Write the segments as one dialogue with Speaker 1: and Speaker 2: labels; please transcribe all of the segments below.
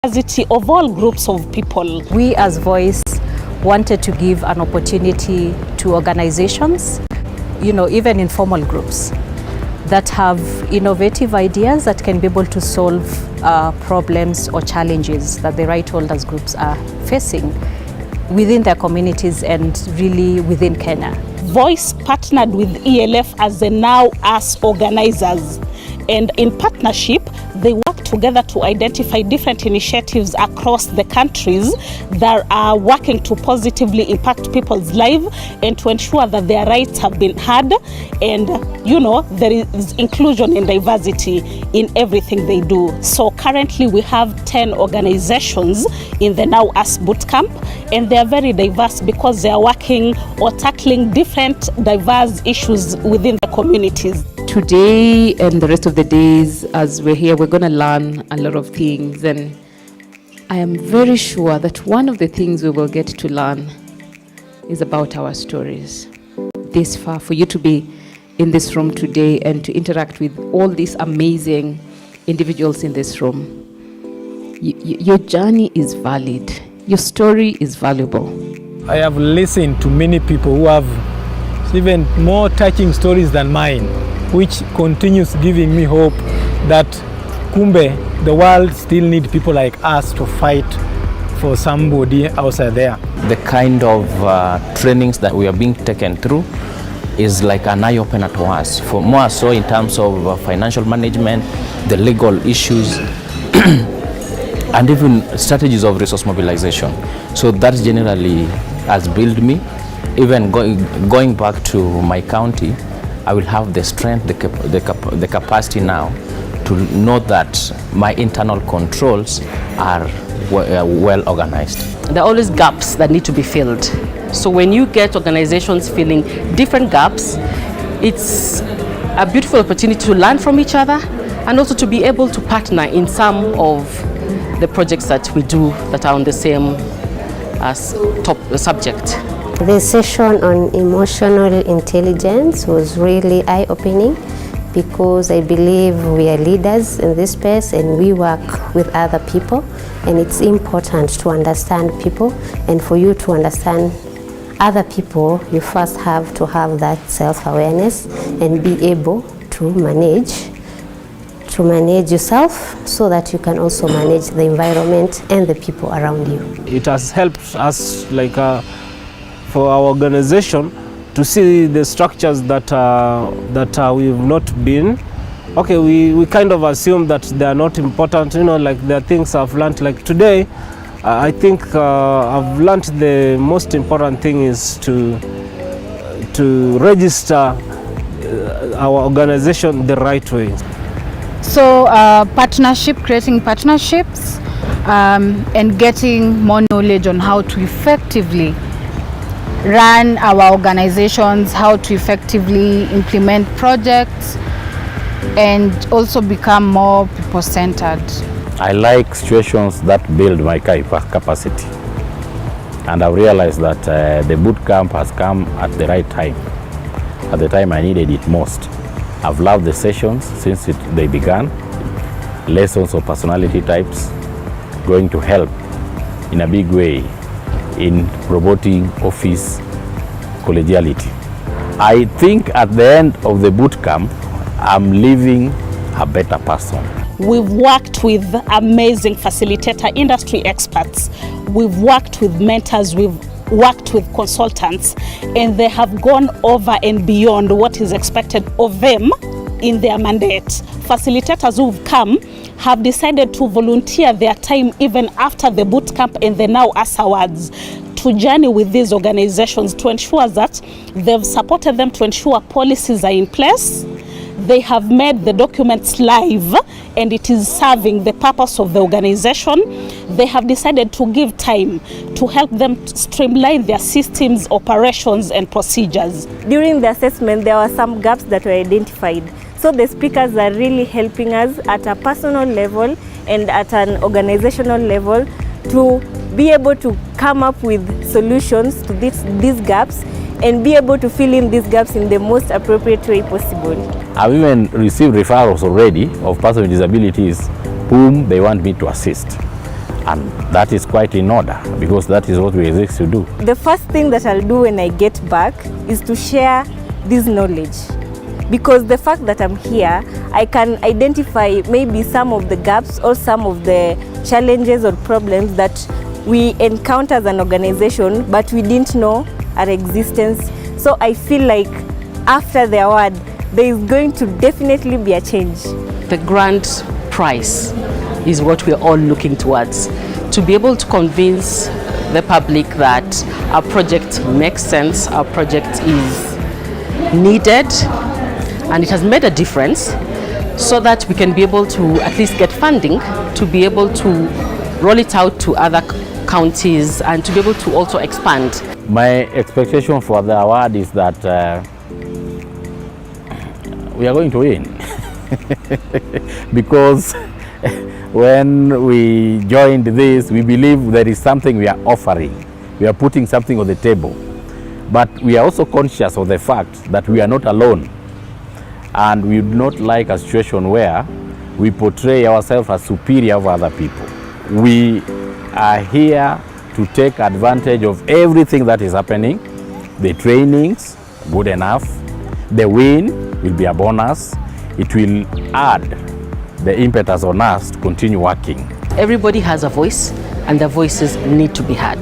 Speaker 1: diversity of all groups of people.
Speaker 2: We as Voice wanted to give an opportunity to organizations, even informal groups that have innovative ideas that can be able to solve problems or challenges that the right holders groups are facing within their communities and really within Kenya.
Speaker 1: Voice partnered with ELF as the Now Us organizers, and in partnership they work together to identify different initiatives across the countries that are working to positively impact people's lives and to ensure that their rights have been heard, and there is inclusion and diversity in everything they do. So currently we have 10 organizations in the Now Us Bootcamp, and they are very diverse because they are working or tackling different diverse issues within the communities.
Speaker 3: Today and the rest of the days as we're here, we're going to learn a lot of things, and I am very sure that one of the things we will get to learn is about our stories. This far, for you to be in this room today and to interact with all these amazing individuals in this room, your journey is valid. Your story is valuable.
Speaker 4: I have listened to many people who have even more touching stories than mine, which continues giving me hope that kumbe the world still needs people like us to fight for somebody outside there.
Speaker 5: The kind of trainings that we are being taken through is like an eye-opener to us, for more so in terms of financial management, the legal issues, and even strategies of resource mobilization. So that generally has built me. Even going back to my county, I will have the strength, the capacity now to know that my internal controls are well organized.
Speaker 2: There are always gaps that need to be filled. So when you get organizations filling different gaps, it's a beautiful opportunity to learn from each other and also to be able to partner in some of the projects that we do that are on the same top subject.
Speaker 6: The session on emotional intelligence was really eye-opening because I believe we are leaders in this space and we work with other people, and it's important to understand people, and for you to understand other people you first have to have that self-awareness and be able to manage yourself so that you can also manage the environment and the people around you.
Speaker 7: It has helped us for our organization to see the structures that we've not been. Okay, we kind of assume that they are not important, like there are things I've learned. Like today, I think I've learned the most important thing is to register our organization the right way.
Speaker 8: So creating partnerships and getting more knowledge on how to effectively run our organizations, how to effectively implement projects, and also become more people-centered.
Speaker 9: I like situations that build my capacity, and I've realized that the boot camp has come at the right time, at the time I needed it most. I've loved the sessions since they began. Lessons of personality types going to help in a big way in promoting office collegiality. I think at the end of the boot camp, I'm leaving a better person.
Speaker 1: We've worked with amazing facilitator industry experts. We've worked with mentors, we've worked with consultants, and they have gone over and beyond what is expected of them in their mandate. Facilitators who've come have decided to volunteer their time even after the boot camp and the Now Us Awards to journey with these organizations to ensure that they've supported them to ensure policies are in place. They have made the documents live and it is serving the purpose of the organization. They have decided to give time to help them streamline their systems, operations and procedures.
Speaker 10: During the assessment, there were some gaps that were identified. So the speakers are really helping us at a personal level and at an organizational level to be able to come up with solutions to these gaps and be able to fill in these gaps in the most appropriate way possible.
Speaker 9: I've even received referrals already of persons with disabilities whom they want me to assist. And that is quite in order, because that is what we exist to do.
Speaker 10: The first thing that I'll do when I get back is to share this knowledge. Because the fact that I'm here, I can identify maybe some of the gaps or some of the challenges or problems that we encounter as an organization, but we didn't know our existence. So I feel like after the award, there is going to definitely be a change.
Speaker 11: The grand prize is what we're all looking towards, to be able to convince the public that our project makes sense, our project is needed, and it has made a difference, so that we can be able to at least get funding to be able to roll it out to other counties and to be able to also expand.
Speaker 9: My expectation for the award is that we are going to win. Because when we joined this, we believe there is something we are offering. We are putting something on the table. But we are also conscious of the fact that we are not alone. And we do not like a situation where we portray ourselves as superior of other people. We are here to take advantage of everything that is happening. The trainings, good enough. The win will be a bonus. It will add the impetus on us to continue working.
Speaker 11: Everybody has a voice, and their voices need to be heard.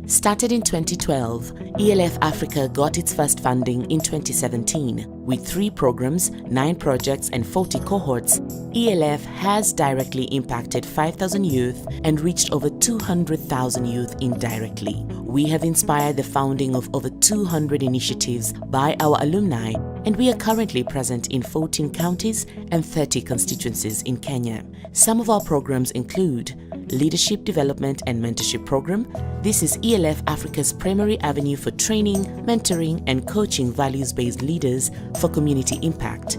Speaker 12: Started in 2012, ELF Africa got its first funding in 2017. With 3 programs, 9 projects and 40 cohorts, ELF has directly impacted 5,000 youth and reached over 200,000 youth indirectly. We have inspired the founding of over 200 initiatives by our alumni, and we are currently present in 14 counties and 30 constituencies in Kenya. Some of our programs include Leadership Development and Mentorship Program. This is ELF Africa's primary avenue for training, mentoring, and coaching values-based leaders for community impact.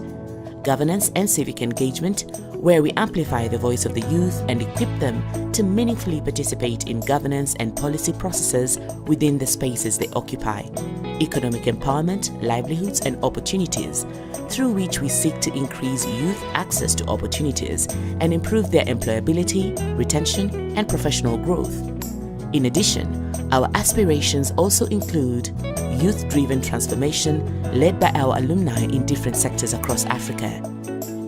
Speaker 12: Governance and Civic Engagement, where we amplify the voice of the youth and equip them to meaningfully participate in governance and policy processes within the spaces they occupy. Economic Empowerment, Livelihoods and Opportunities, through which we seek to increase youth access to opportunities and improve their employability, retention, and professional growth. In addition, our aspirations also include youth-driven transformation led by our alumni in different sectors across Africa,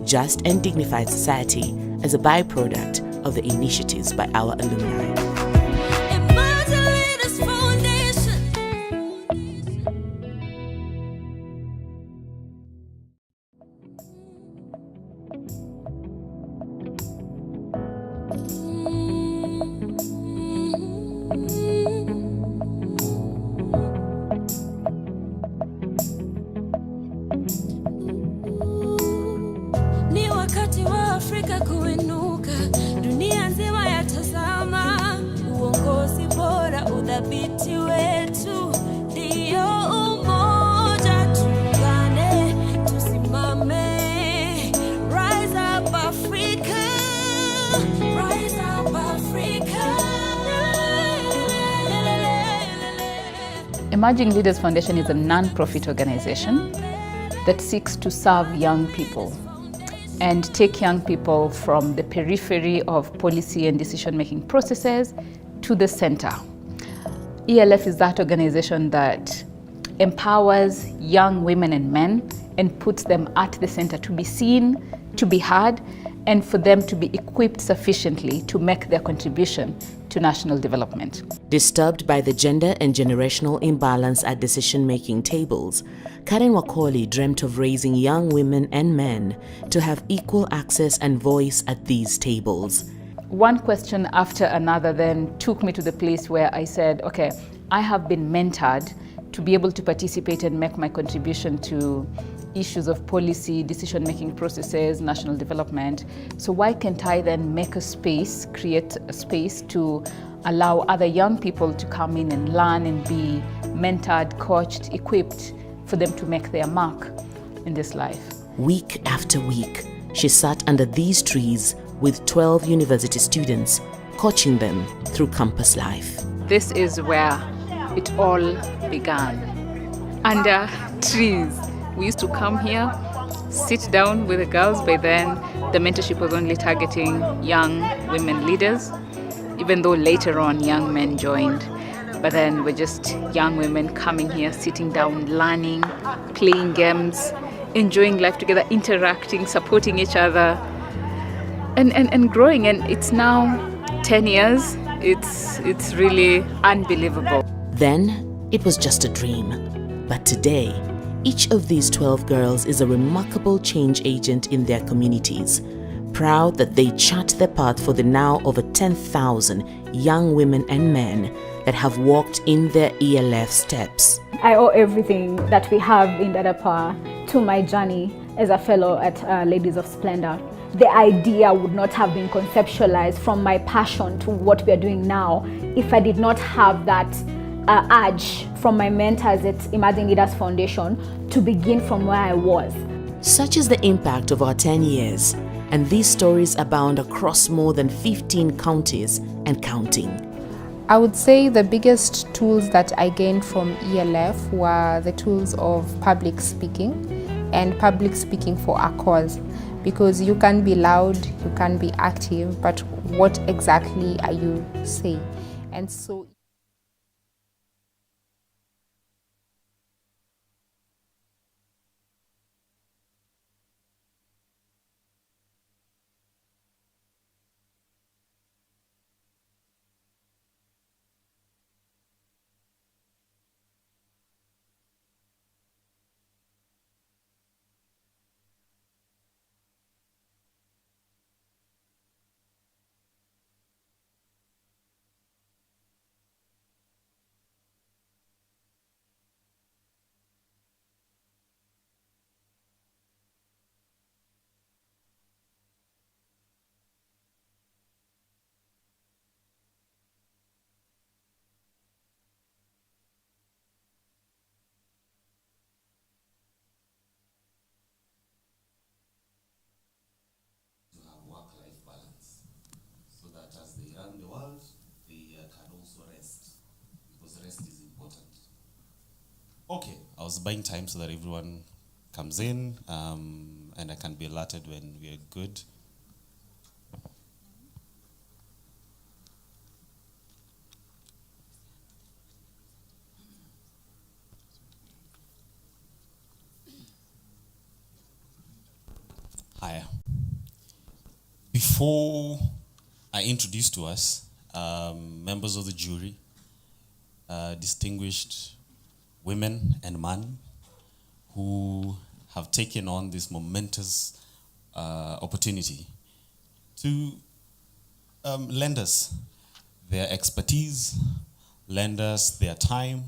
Speaker 12: just and dignified society as a byproduct of the initiatives by our alumni.
Speaker 13: Ni wakati wa Afrika kuinuka, dunia nzima yatazama, uongozi bora, udhabiti wetu, ndio umoja, tuungane, tusimame. Rise up Africa, rise up Africa.
Speaker 14: Emerging Leaders Foundation is a non-profit organization that seeks to serve young people and take young people from the periphery of policy and decision-making processes to the center. ELF is that organization that empowers young women and men and puts them at the center to be seen, to be heard, and for them to be equipped sufficiently to make their contribution to national development.
Speaker 12: Disturbed by the gender and generational imbalance at decision-making tables, Karen Wakoli dreamt of raising young women and men to have equal access and voice at these tables.
Speaker 14: One question after another then took me to the place where I said, okay, I have been mentored to be able to participate and make my contribution to issues of policy, decision-making processes, national development. So why can't I then make a space, create a space to allow other young people to come in and learn and be mentored, coached, equipped for them to make their mark in this life.
Speaker 12: Week after week, she sat under these trees with 12 university students, coaching them through campus life.
Speaker 14: This is where it all began. under trees. We used to come here, sit down with the girls. By then, the mentorship was only targeting young women leaders, even though later on young men joined. But then we're just young women coming here, sitting down, learning, playing games, enjoying life together, interacting, supporting each other, and growing. And it's now 10 years. It's really unbelievable.
Speaker 12: Then it was just a dream. But today, each of these 12 girls is a remarkable change agent in their communities, proud that they chart the path for the now over 10,000 young women and men that have walked in their ELF steps.
Speaker 15: I owe everything that we have in Dadapa to my journey as a fellow at Ladies of Splendor. The idea would not have been conceptualized from my passion to what we are doing now if I did not have that urge from my mentors at Emerging Leaders Foundation to begin from where I was.
Speaker 12: Such is the impact of our 10 years, and these stories abound across more than 15 counties and counting.
Speaker 16: I would say the biggest tools that I gained from ELF were the tools of public speaking and public speaking for a cause. Because you can be loud, you can be active, but what exactly are you saying? And so
Speaker 17: Okay, I was buying time so that everyone comes in and I can be alerted when we are good. Hi. Before I introduce to us members of the jury, distinguished women and men who have taken on this momentous opportunity to lend us their expertise, lend us their time,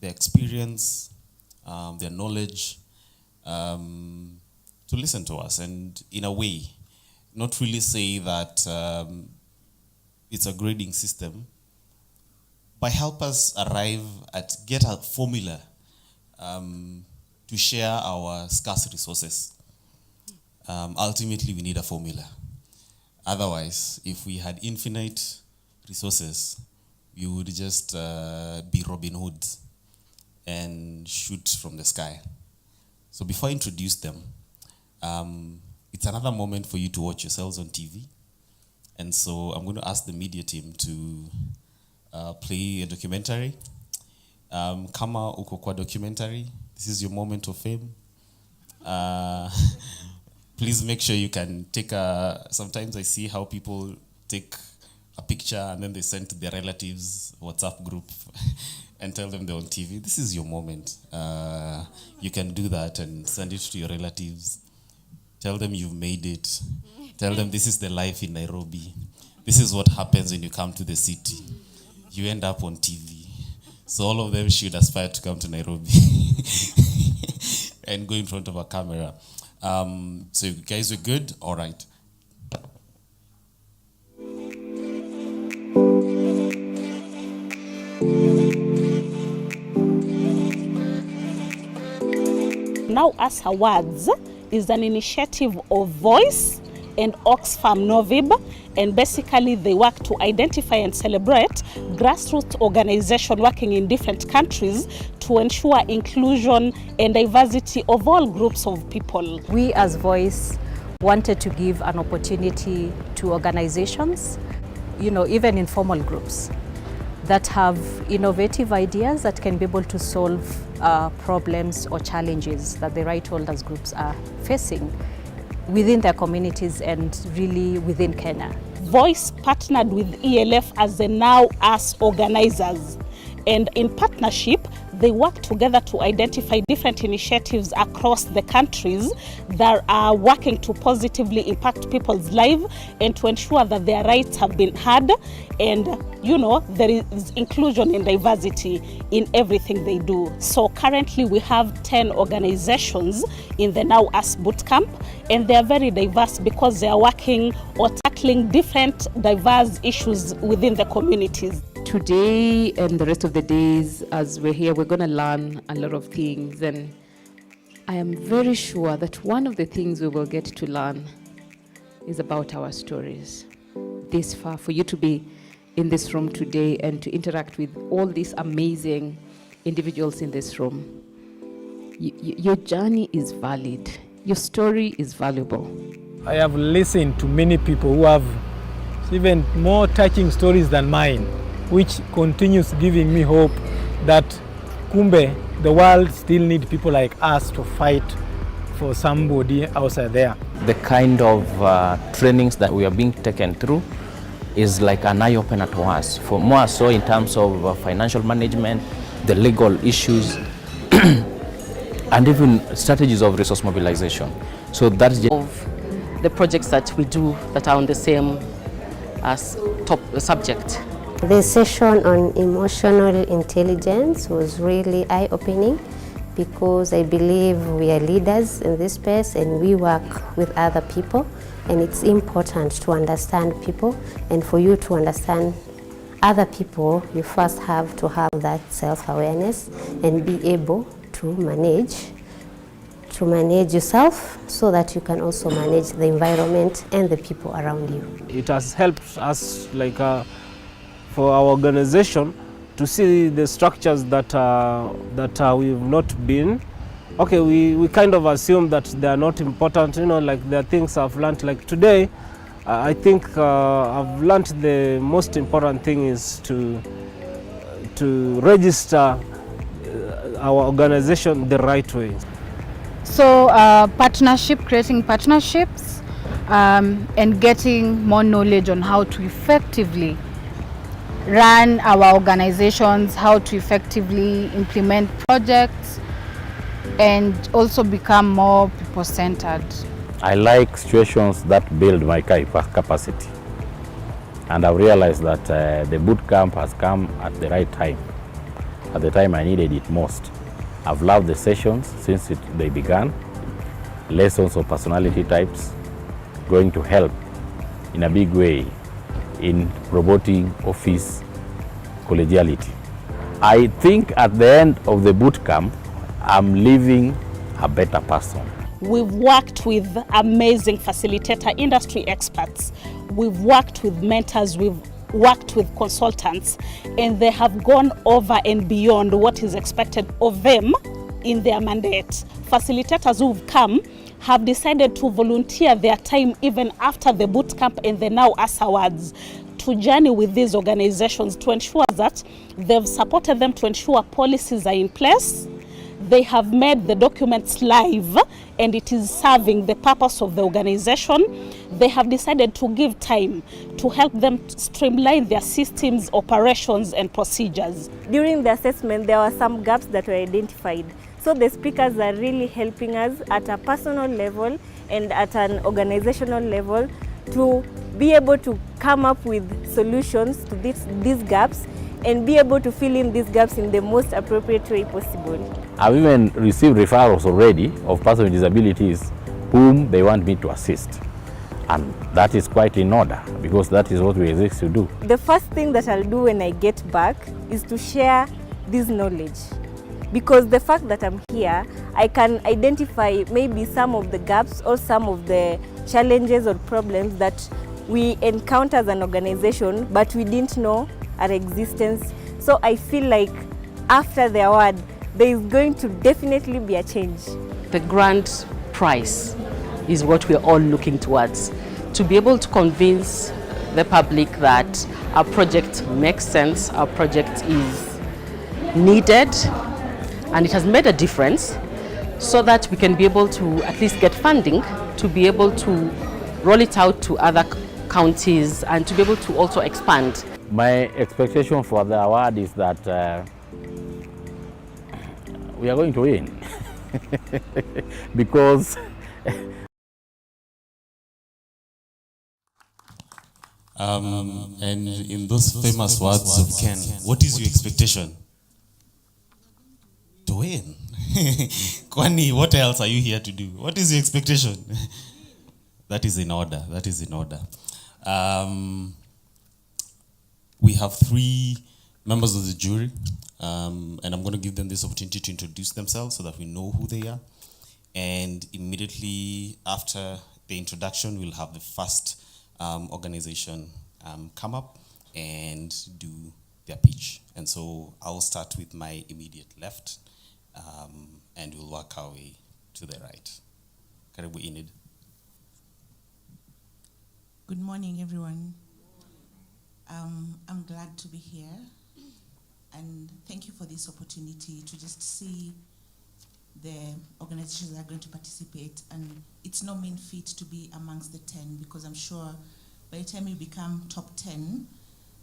Speaker 17: their experience, their knowledge, to listen to us and in a way, not really say that it's a grading system, but help us get a formula to share our scarce resources. Ultimately, we need a formula. Otherwise, if we had infinite resources, we would just be Robin Hood and shoot from the sky. So before I introduce them, it's another moment for you to watch yourselves on TV. And so I'm going to ask the media team to play a documentary. Kama uko kwa documentary, this is your moment of fame. Please make sure you can take sometimes I see how people take a picture and then they send to their relatives WhatsApp group and tell them they're on TV. This is your moment. You can do that and send it to your relatives. Tell them you've made it. Tell them this is the life in Nairobi. This is what happens when you come to the city. You end up on TV. So all of them should aspire to come to Nairobi and go in front of a camera. So you guys are good? All right.
Speaker 1: Now Us Awards is an initiative of Voice and Oxfam Novib, and basically they work to identify and celebrate grassroots organizations working in different countries to ensure inclusion and diversity of all groups of people.
Speaker 2: We as Voice wanted to give an opportunity to organizations, even informal groups, that have innovative ideas that can be able to solve problems or challenges that the right holders groups are facing within their communities and really within Kenya.
Speaker 1: Voice partnered with ELF as the Now Us organizers, and in partnership they work together to identify different initiatives across the countries that are working to positively impact people's lives and to ensure that their rights have been heard, and there is inclusion and diversity in everything they do. So currently we have 10 organizations in the Now Us Bootcamp, and they are very diverse because they are working or tackling different diverse issues within the communities.
Speaker 3: Today and the rest of the days as we're here, we're going to learn a lot of things, and I am very sure that one of the things we will get to learn is about our stories. This far, for you to be in this room today and to interact with all these amazing individuals in this room, your journey is valid. Your story is valuable.
Speaker 4: I have listened to many people who have even more touching stories than mine, which continues giving me hope that kumbe the world still needs people like us to fight for somebody outside there.
Speaker 5: The kind of trainings that we are being taken through is like an eye-opener to us, for more so in terms of financial management, the legal issues, and even strategies of resource mobilization. So that's just
Speaker 11: of the projects that we do that are on the same top subject.
Speaker 6: The session on emotional intelligence was really eye-opening because I believe we are leaders in this space and we work with other people, and it's important to understand people, and for you to understand other people you first have to have that self-awareness and be able to manage yourself so that you can also manage the environment and the people around you.
Speaker 7: It has helped us for our organization to see the structures that we've not been. Okay, we kind of assume that they are not important, like there are things I've learned. Like today, I think I've learned the most important thing is to register our organization the right way.
Speaker 8: So creating partnerships and getting more knowledge on how to effectively run our organizations, how to effectively implement projects, and also become more people-centered.
Speaker 9: I like situations that build my capacity, and I've realized that the boot camp has come at the right time, at the time I needed it most. I've loved the sessions since they began. Lessons of personality types going to help in a big way in promoting office collegiality. I think at the end of the boot camp, I'm leaving a better person.
Speaker 1: We've worked with amazing facilitator industry experts. We've worked with mentors, we've worked with consultants, and they have gone over and beyond what is expected of them in their mandate. Facilitators who've come have decided to volunteer their time even after the boot camp and the Now Us Awards to journey with these organizations to ensure that they've supported them to ensure policies are in place. They have made the documents live and it is serving the purpose of the organization. They have decided to give time to help them streamline their systems, operations and procedures.
Speaker 10: During the assessment, there were some gaps that were identified. So the speakers are really helping us at a personal level and at an organizational level to be able to come up with solutions to these gaps and be able to fill in these gaps in the most appropriate way possible.
Speaker 9: I've even received referrals already of persons with disabilities whom they want me to assist. And that is quite in order because that is what we exist to do.
Speaker 10: The first thing that I'll do when I get back is to share this knowledge. Because the fact that I'm here, I can identify maybe some of the gaps or some of the challenges or problems that we encounter as an organization, but we didn't know our existence. So I feel like after the award, there is going to definitely be a change.
Speaker 11: The grand prize is what we're all looking towards. To be able to convince the public that our project makes sense, our project is needed, and it has made a difference, so that we can be able to at least get funding to be able to roll it out to other counties and to be able to also expand.
Speaker 9: My expectation for the award is that we are going to win because
Speaker 17: and in those famous words of Ken, what is your expectation? To win. Kwani, what else are you here to do? What is your expectation? That is in order. That is in order. We have 3 members of the jury, and I'm going to give them this opportunity to introduce themselves so that we know who they are. And immediately after the introduction, we'll have the first organization come up and do their pitch. And so I'll start with my immediate left, and we'll work our way to the right. Karibu Enid.
Speaker 18: Good morning, everyone. I'm glad to be here, and thank you for this opportunity to just see the organizations that are going to participate. And it's no mean feat to be amongst the 10, because I'm sure by the time you become top 10,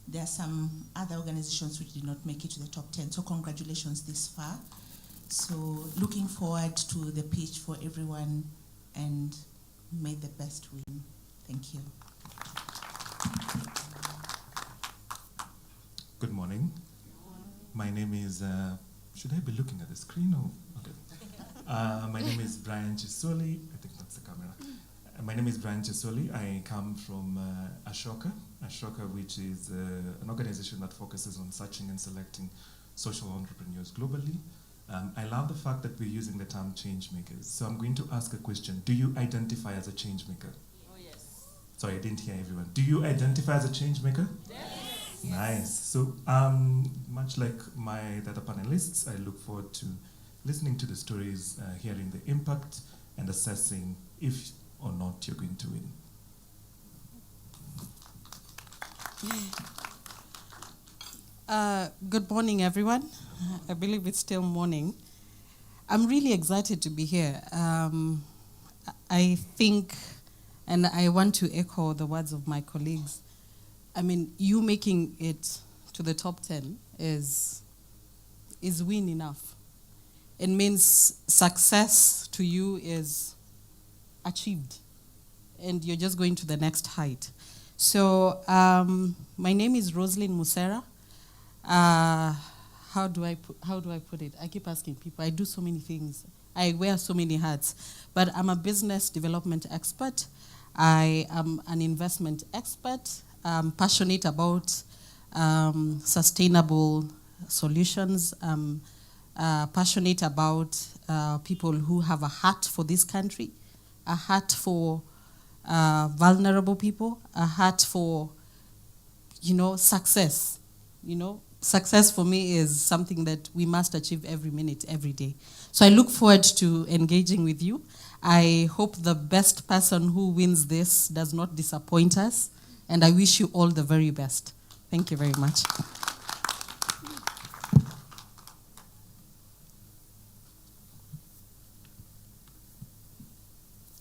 Speaker 18: there are some other organizations which did not make it to the top 10. So congratulations this far. So looking forward to the pitch for everyone, and may the best win. Thank you.
Speaker 19: Good morning. My name is, should I be looking at the screen or? Okay. My name is Brian Chisoli. I think that's the camera. My name is Brian Chisoli. I come from Ashoka, which is an organization that focuses on searching and selecting social entrepreneurs globally. I love the fact that we're using the term change makers. So I'm going to ask a question. Do you identify as a change maker?
Speaker 18: Oh, yes.
Speaker 19: Sorry, I didn't hear everyone. Do you identify as a change maker?
Speaker 18: Yes.
Speaker 19: Nice. So much like the other panelists, I look forward to listening to the stories, hearing the impact, and assessing if or not you're going to win.
Speaker 20: Good morning, everyone. I believe it's still morning. I'm really excited to be here. I think, and I want to echo the words of my colleagues, I mean, you making it to the top 10 is win enough. It means success to you is achieved, and you're just going to the next height. So my name is Roslyn Musera. How do I put it? I keep asking people. I do so many things. I wear so many hats, but I'm a business development expert. I am an investment expert. I'm passionate about sustainable solutions. I'm passionate about people who have a heart for this country, a heart for vulnerable people, a heart for, success. Success for me is something that we must achieve every minute, every day. So I look forward to engaging with you. I hope the best person who wins this does not disappoint us, and I wish you all the very best. Thank you very much.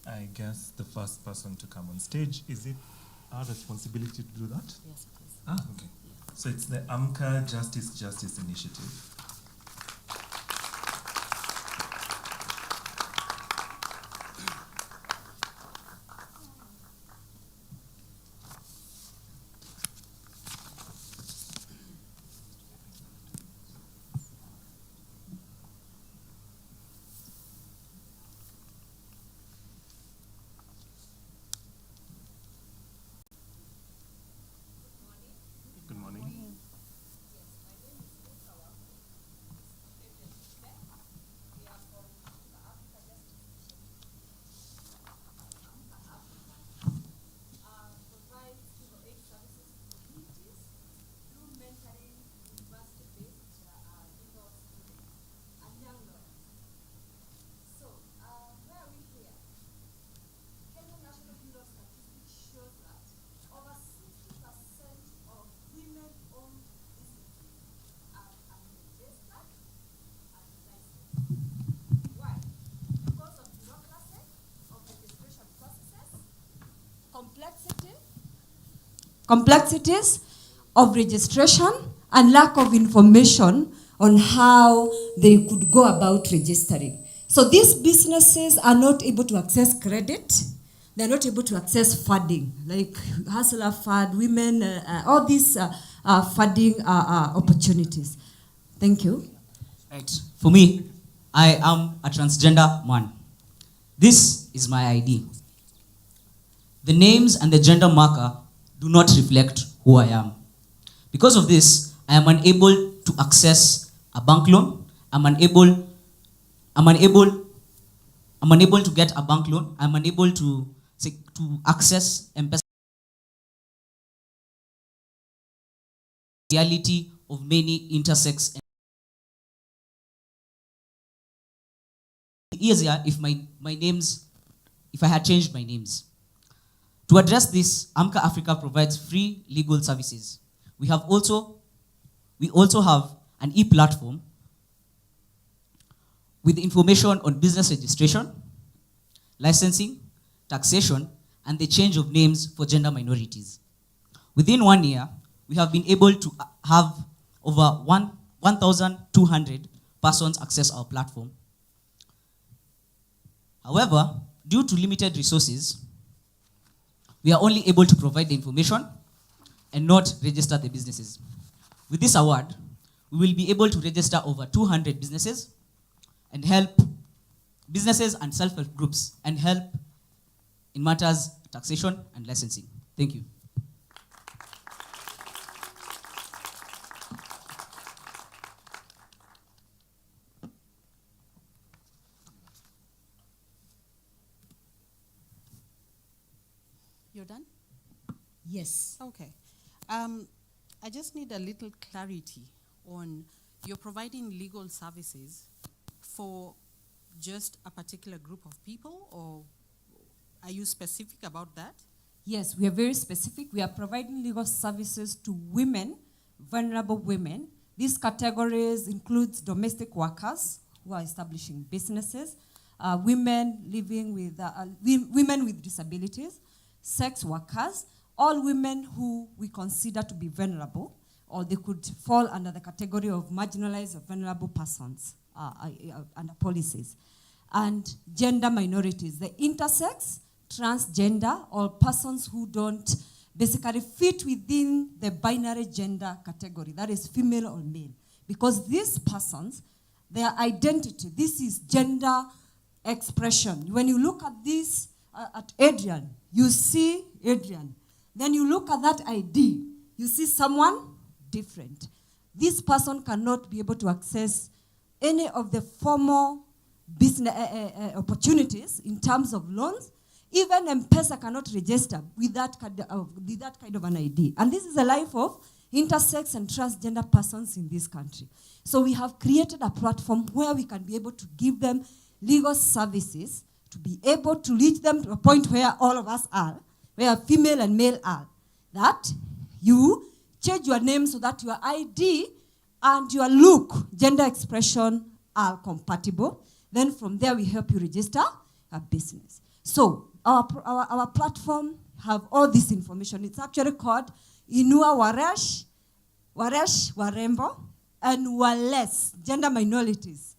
Speaker 19: I guess the first person to come on stage, is it our responsibility to do that?
Speaker 18: Yes, it is.
Speaker 19: Okay. So it's the AMCA Justice Initiative.
Speaker 21: complexities of registration and lack of information on how they could go about registering. So these businesses are not able to access credit. They're not able to access funding, like Hustler Fund, women, all these funding opportunities. Thank you.
Speaker 22: Right. For me, I am a transgender man. This is my ID. The names and the gender marker do not reflect who I am. Because of this, I am unable to access a bank loan. I'm unable to get a bank loan. I'm unable to access M-Pesa. Reality of many intersex. Easier if if I had changed my names. To address this, AMCA Africa provides free legal services. We also have an e-platform with information on business registration, licensing, taxation, and the change of names for gender minorities. Within 1 year, we have been able to have over 1,200 persons access our platform. However, due to limited resources, we are only able to provide the information and not register the businesses. With this award, we will be able to register over 200 businesses and help businesses and self-help groups and help in matters taxation and licensing. Thank you.
Speaker 20: You're done?
Speaker 21: Yes.
Speaker 20: Okay. I just need a little clarity on you're providing legal services for just a particular group of people, or are you specific about that?
Speaker 21: Yes, we are very specific. We are providing legal services to women, vulnerable women. These categories includes domestic workers who are establishing businesses, women living with women with disabilities, sex workers, all women who we consider to be vulnerable, or they could fall under the category of marginalized or vulnerable persons under policies. And gender minorities, the intersex, transgender, or persons who don't basically fit within the binary gender category, that is female or male. Because these persons, their identity, this is gender expression. When you look at this, at Adrian, you see Adrian. Then you look at that ID, you see someone different. This person cannot be able to access any of the formal business opportunities in terms of loans. Even M-Pesa cannot register with that kind of an ID. And this is the life of intersex and transgender persons in this country. So we have created a platform where we can be able to give them legal services, to be able to reach them to a point where all of us are, where female and male are, that you change your name so that your ID and your look, gender expression are compatible. Then from there we help you register a business. So our platform have all this information. It's actually called Inua Waresh, Waresh Warembo, and Wales, gender minorities.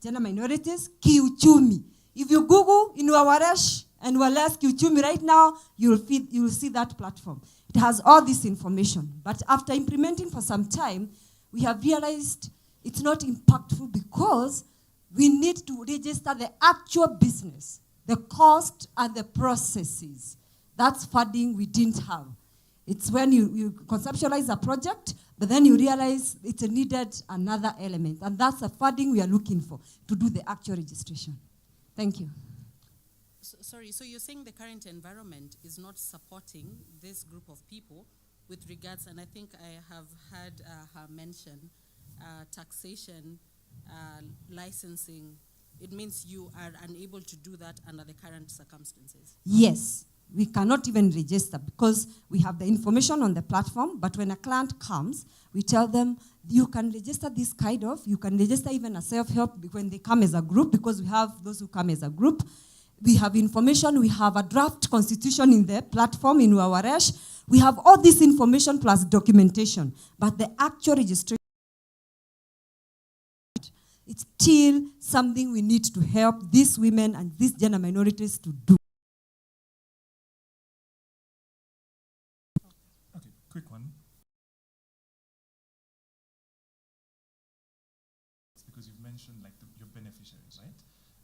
Speaker 21: Gender minorities, Kiuchumi. If you Google Inua Waresh and Wales Kiuchumi right now, you'll see that platform. It has all this information. But after implementing for some time, we have realized it's not impactful because we need to register the actual business, the cost and the processes. That's funding we didn't have. It's when you conceptualize a project, but then you realize it needed another element. And that's the funding we are looking for to do the actual registration. Thank you.
Speaker 20: Sorry, so you're saying the current environment is not supporting this group of people with regards, and I think I have heard her mention taxation, licensing. It means you are unable to do that under the current circumstances.
Speaker 21: Yes, we cannot even register because we have the information on the platform, but when a client comes, we tell them, you can register this kind of, you can register even a self-help when they come as a group, because we have those who come as a group. We have information, we have a draft constitution in the platform in Wawaresh. We have all this information plus documentation, but the actual registration, it's still something we need to help these women and these gender minorities to do.
Speaker 19: Okay, quick one. It's because you've mentioned like your beneficiaries, right?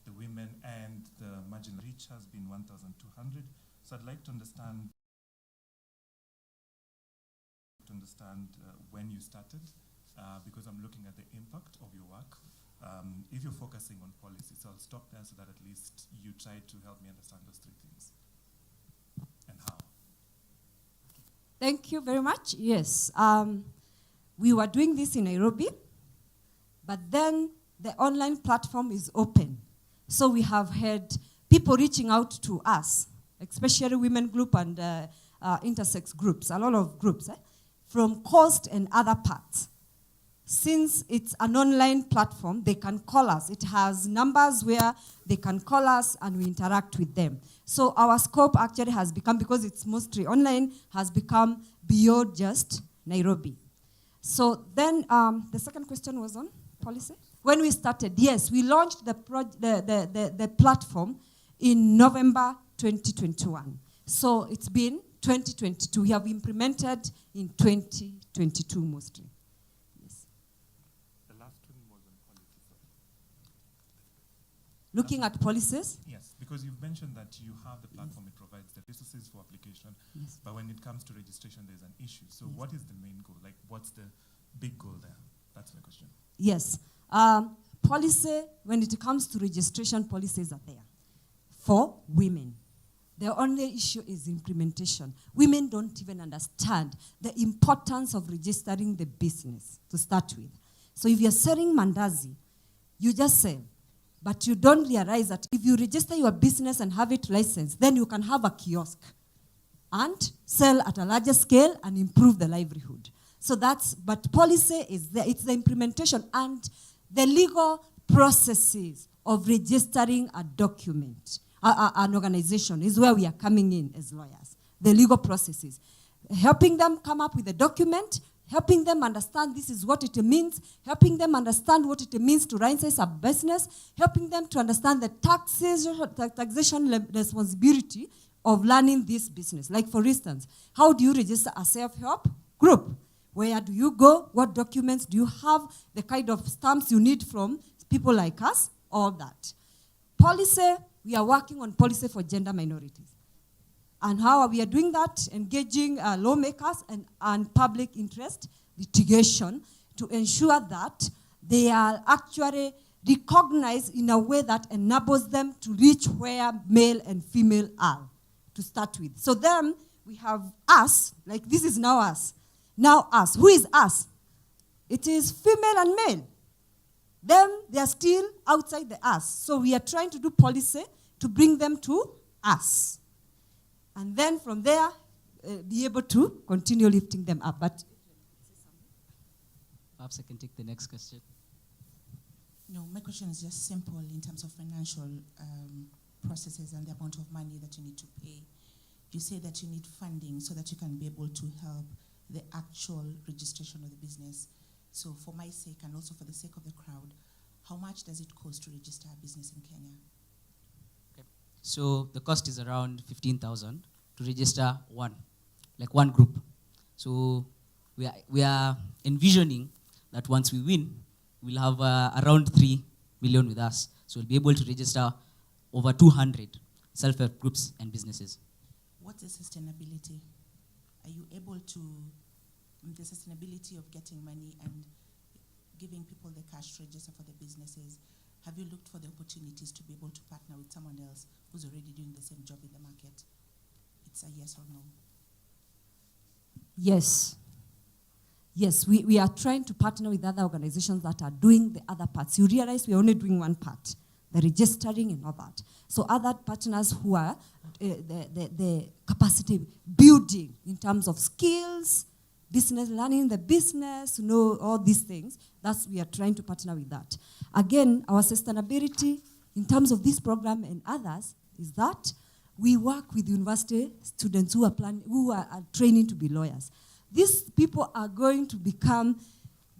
Speaker 19: The women and the marginal reach has been 1,200. So I'd like to understand when you started, because I'm looking at the impact of your work. If you're focusing on policy, so I'll stop there so that at least you try to help me understand those three things and how.
Speaker 21: Thank you very much. Yes, we were doing this in Nairobi, but then the online platform is open. So we have had people reaching out to us, especially women group and intersex groups, a lot of groups, from coast and other parts. Since it's an online platform, they can call us. It has numbers where they can call us and we interact with them. So our scope actually has become, because it's mostly online, has become beyond just Nairobi. So then the second question was on policy? When we started, yes, we launched the platform in November 2021. So it's been 2022. We have implemented in 2022 mostly. Yes.
Speaker 19: The last one was on policy.
Speaker 21: Looking at policies?
Speaker 19: Yes, because you've mentioned that you have the platform, it provides the resources for application,
Speaker 21: yes.
Speaker 19: But when it comes to registration, there's an issue. So what is the main goal? Like, what's the big goal there? That's my question.
Speaker 21: Yes. Policy, when it comes to registration, policies are there for women. The only issue is implementation. Women don't even understand the importance of registering the business to start with. So if you're selling mandazi, you just sell. But you don't realize that if you register your business and have it licensed, then you can have a kiosk and sell at a larger scale and improve the livelihood. So but policy is there. It's the implementation and the legal processes of registering a document. An organization is where we are coming in as lawyers. The legal processes. Helping them come up with a document, helping them understand this is what it means, helping them understand what it means to license a business, helping them to understand the taxation responsibility of running this business. Like for instance, how do you register a self-help group? Where do you go? What documents do you have? The kind of stamps you need from people like us, all that. Policy, we are working on policy for gender minorities. And how we are doing that? Engaging lawmakers and public interest litigation to ensure that they are actually recognized in a way that enables them to reach where male and female are, to start with. So then we have us, like this is now us. Now us. Who is us? It is female and male. Them, they are still outside the us. So we are trying to do policy to bring them to us. And then from there, be able to continue lifting them up. But
Speaker 22: perhaps I can take the next question.
Speaker 18: No, my question is just simple in terms of financial processes and the amount of money that you need to pay. You say that you need funding so that you can be able to help the actual registration of the business. So for my sake and also for the sake of the crowd, how much does it cost to register a business in Kenya?
Speaker 22: Okay. So the cost is around 15,000 to register one group. So we are envisioning that once we win, we'll have around 3 million with us. So we'll be able to register over 200 self-help groups and businesses.
Speaker 18: What's the sustainability? Are you able to, the sustainability of getting money and giving people the cash to register for the businesses? Have you looked for the opportunities to be able to partner with someone else who's already doing the same job in the market? It's a yes or no.
Speaker 21: yes. Yes, we are trying to partner with other organizations that are doing the other parts. You realize we're only doing one part, the registering and all that. So other partners who are the capacity building in terms of skills, business, learning the business, all these things, we are trying to partner with that. Again, our sustainability in terms of this program and others is that we work with university students who are training to be lawyers. These people are going to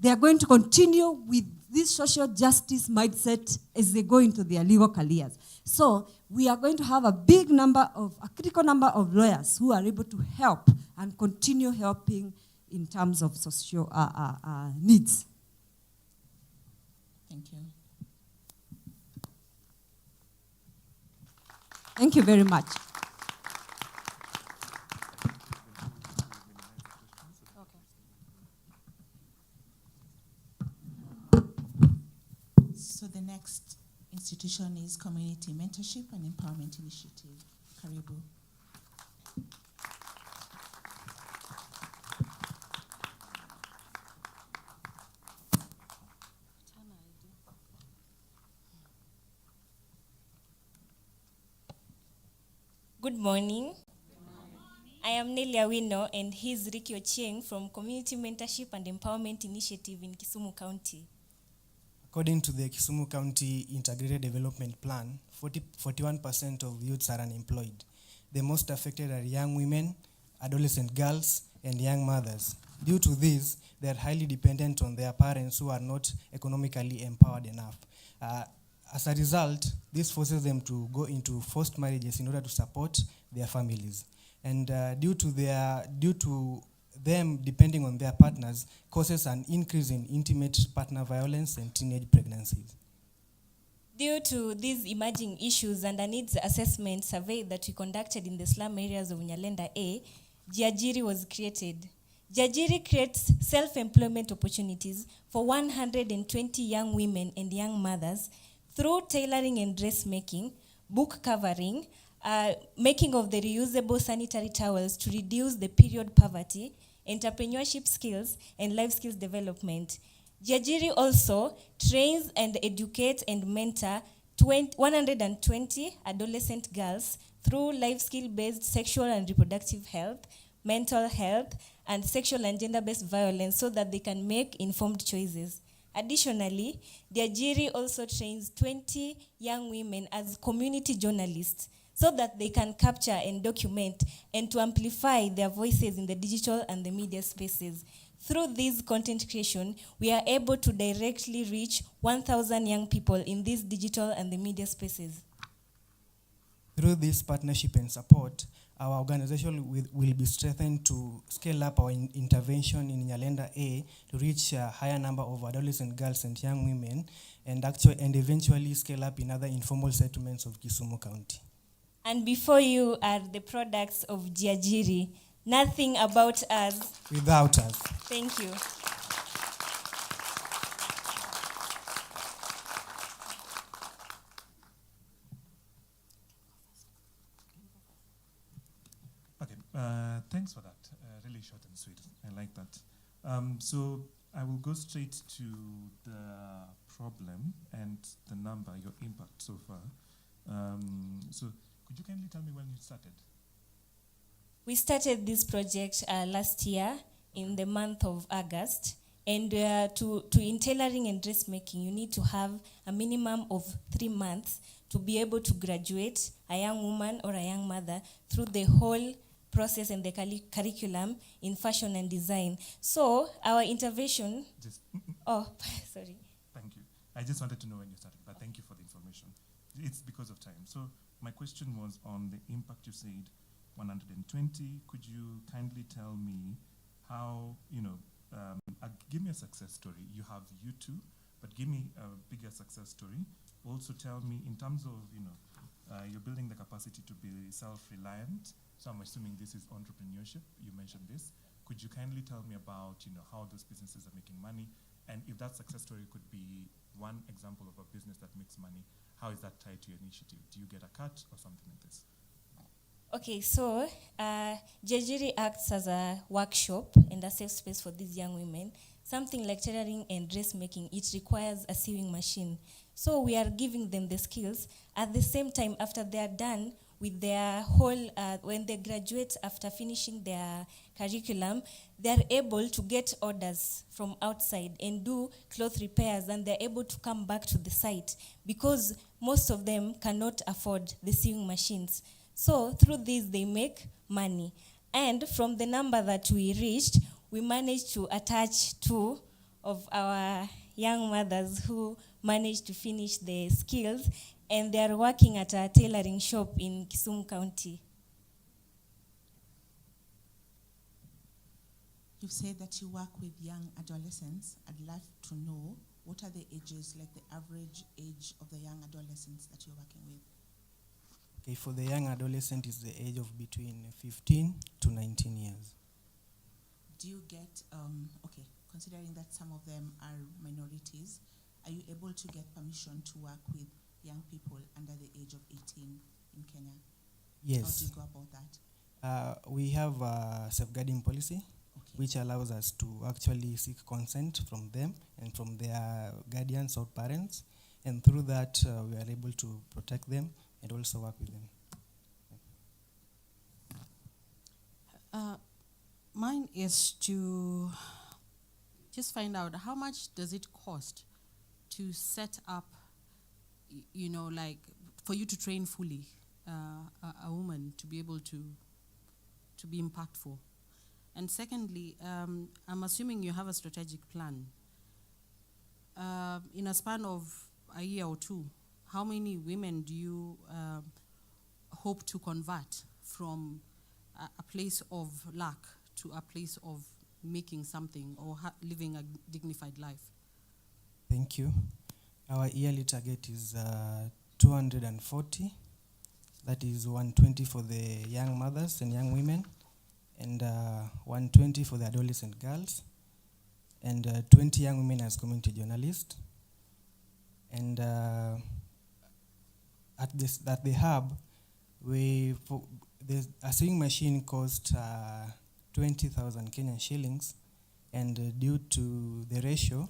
Speaker 21: they are going to continue with this social justice mindset as they go into their legal careers. So we are going to have a critical number of lawyers who are able to help and continue helping in terms of social needs.
Speaker 18: Thank you.
Speaker 21: Thank you very much.
Speaker 18: So the next institution is Community Mentorship and Empowerment Initiative. Karibu.
Speaker 13: Good morning. I am Nelia Wino and he's Ricky Ochieng from Community Mentorship and Empowerment Initiative in Kisumu County.
Speaker 14: According to the Kisumu County Integrated Development Plan, 41% of youths are unemployed. The most affected are young women, adolescent girls, and young mothers. Due to this, they are highly dependent on their parents who are not economically empowered enough. As a result, this forces them to go into forced marriages in order to support their families. And due to them depending on their partners, causes an increase in intimate partner violence and teenage pregnancies.
Speaker 13: Due to these emerging issues and a needs assessment survey that we conducted in the slum areas of Nyalenda A, Jiajiri was created. Jiajiri creates self-employment opportunities for 120 young women and young mothers through tailoring and dressmaking, book covering, making of the reusable sanitary towels to reduce the period poverty, entrepreneurship skills, and life skills development. Jiajiri also trains and educates and mentor 120 adolescent girls through life skill-based sexual and reproductive health, mental health, and sexual and gender-based violence so that they can make informed choices. Additionally, Jiajiri also trains 20 young women as community journalists so that they can capture and document and to amplify their voices in the digital and the media spaces. Through this content creation, we are able to directly reach 1,000 young people in these digital and the media spaces.
Speaker 14: Through this partnership and support, our organization will be strengthened to scale up our intervention in Nyalenda A to reach a higher number of adolescent girls and young women and eventually scale up in other informal settlements of Kisumu County.
Speaker 13: And before you are the products of Jiajiri, nothing about us
Speaker 14: without us.
Speaker 13: Thank you.
Speaker 19: Thanks for that. Really short and sweet. I like that. So I will go straight to the problem and the number, your impact so far. So could you kindly tell me when you started?
Speaker 13: We started this project last year in the month of August. And in tailoring and dressmaking, you need to have a minimum of 3 months to be able to graduate a young woman or a young mother through the whole process and the curriculum in fashion and design. So our intervention... sorry.
Speaker 19: Thank you. I just wanted to know when you started, but thank you for the information. It's because of time. So my question was on the impact. You said 120. Could you kindly tell me how, give me a success story. You have you two, but give me a bigger success story. Also tell me in terms of, you're building the capacity to be self-reliant. So I'm assuming this is entrepreneurship. You mentioned this. Could you kindly tell me about, how those businesses are making money? And if that success story could be one example of a business that makes money, how is that tied to your initiative? Do you get a cut or something like this?
Speaker 13: Okay, so Jiajiri acts as a workshop and a safe space for these young women. Something like tailoring and dressmaking, it requires a sewing machine. So we are giving them the skills. At the same time, after they are done, with their whole, when they graduate after finishing their curriculum, they're able to get orders from outside and do cloth repairs, and they're able to come back to the site because most of them cannot afford the sewing machines. So through this, they make money. And from the number that we reached, we managed to attach 2 of our young mothers who managed to finish the skills, and they are working at a tailoring shop in Kisumu County.
Speaker 18: You've said that you work with young adolescents. I'd love to know, what are the ages, like the average age of the young adolescents that you're working with?
Speaker 14: Okay, for the young adolescent is the age of between 15 to 19 years.
Speaker 18: Do you get, okay, considering that some of them are minorities, are you able to get permission to work with young people under the age of 18 in Kenya?
Speaker 14: Yes.
Speaker 18: How do you go about that?
Speaker 14: We have a safeguarding policy, which allows us to actually seek consent from them and from their guardians or parents. And through that, we are able to protect them and also work with them.
Speaker 20: Mine is to just find out how much does it cost to set up, you know, like for you to train fully a woman to be able to be impactful. And secondly, I'm assuming you have a strategic plan. In a span of a year or 2, how many women do you hope to convert from a place of lack to a place of making something or living a dignified life?
Speaker 14: Thank you. Our yearly target is 240. That is 120 for the young mothers and young women, and 120 for the adolescent girls, and 20 young women as community journalists. And at the hub, a sewing machine costs 20,000 Kenyan shillings, and due to the ratio,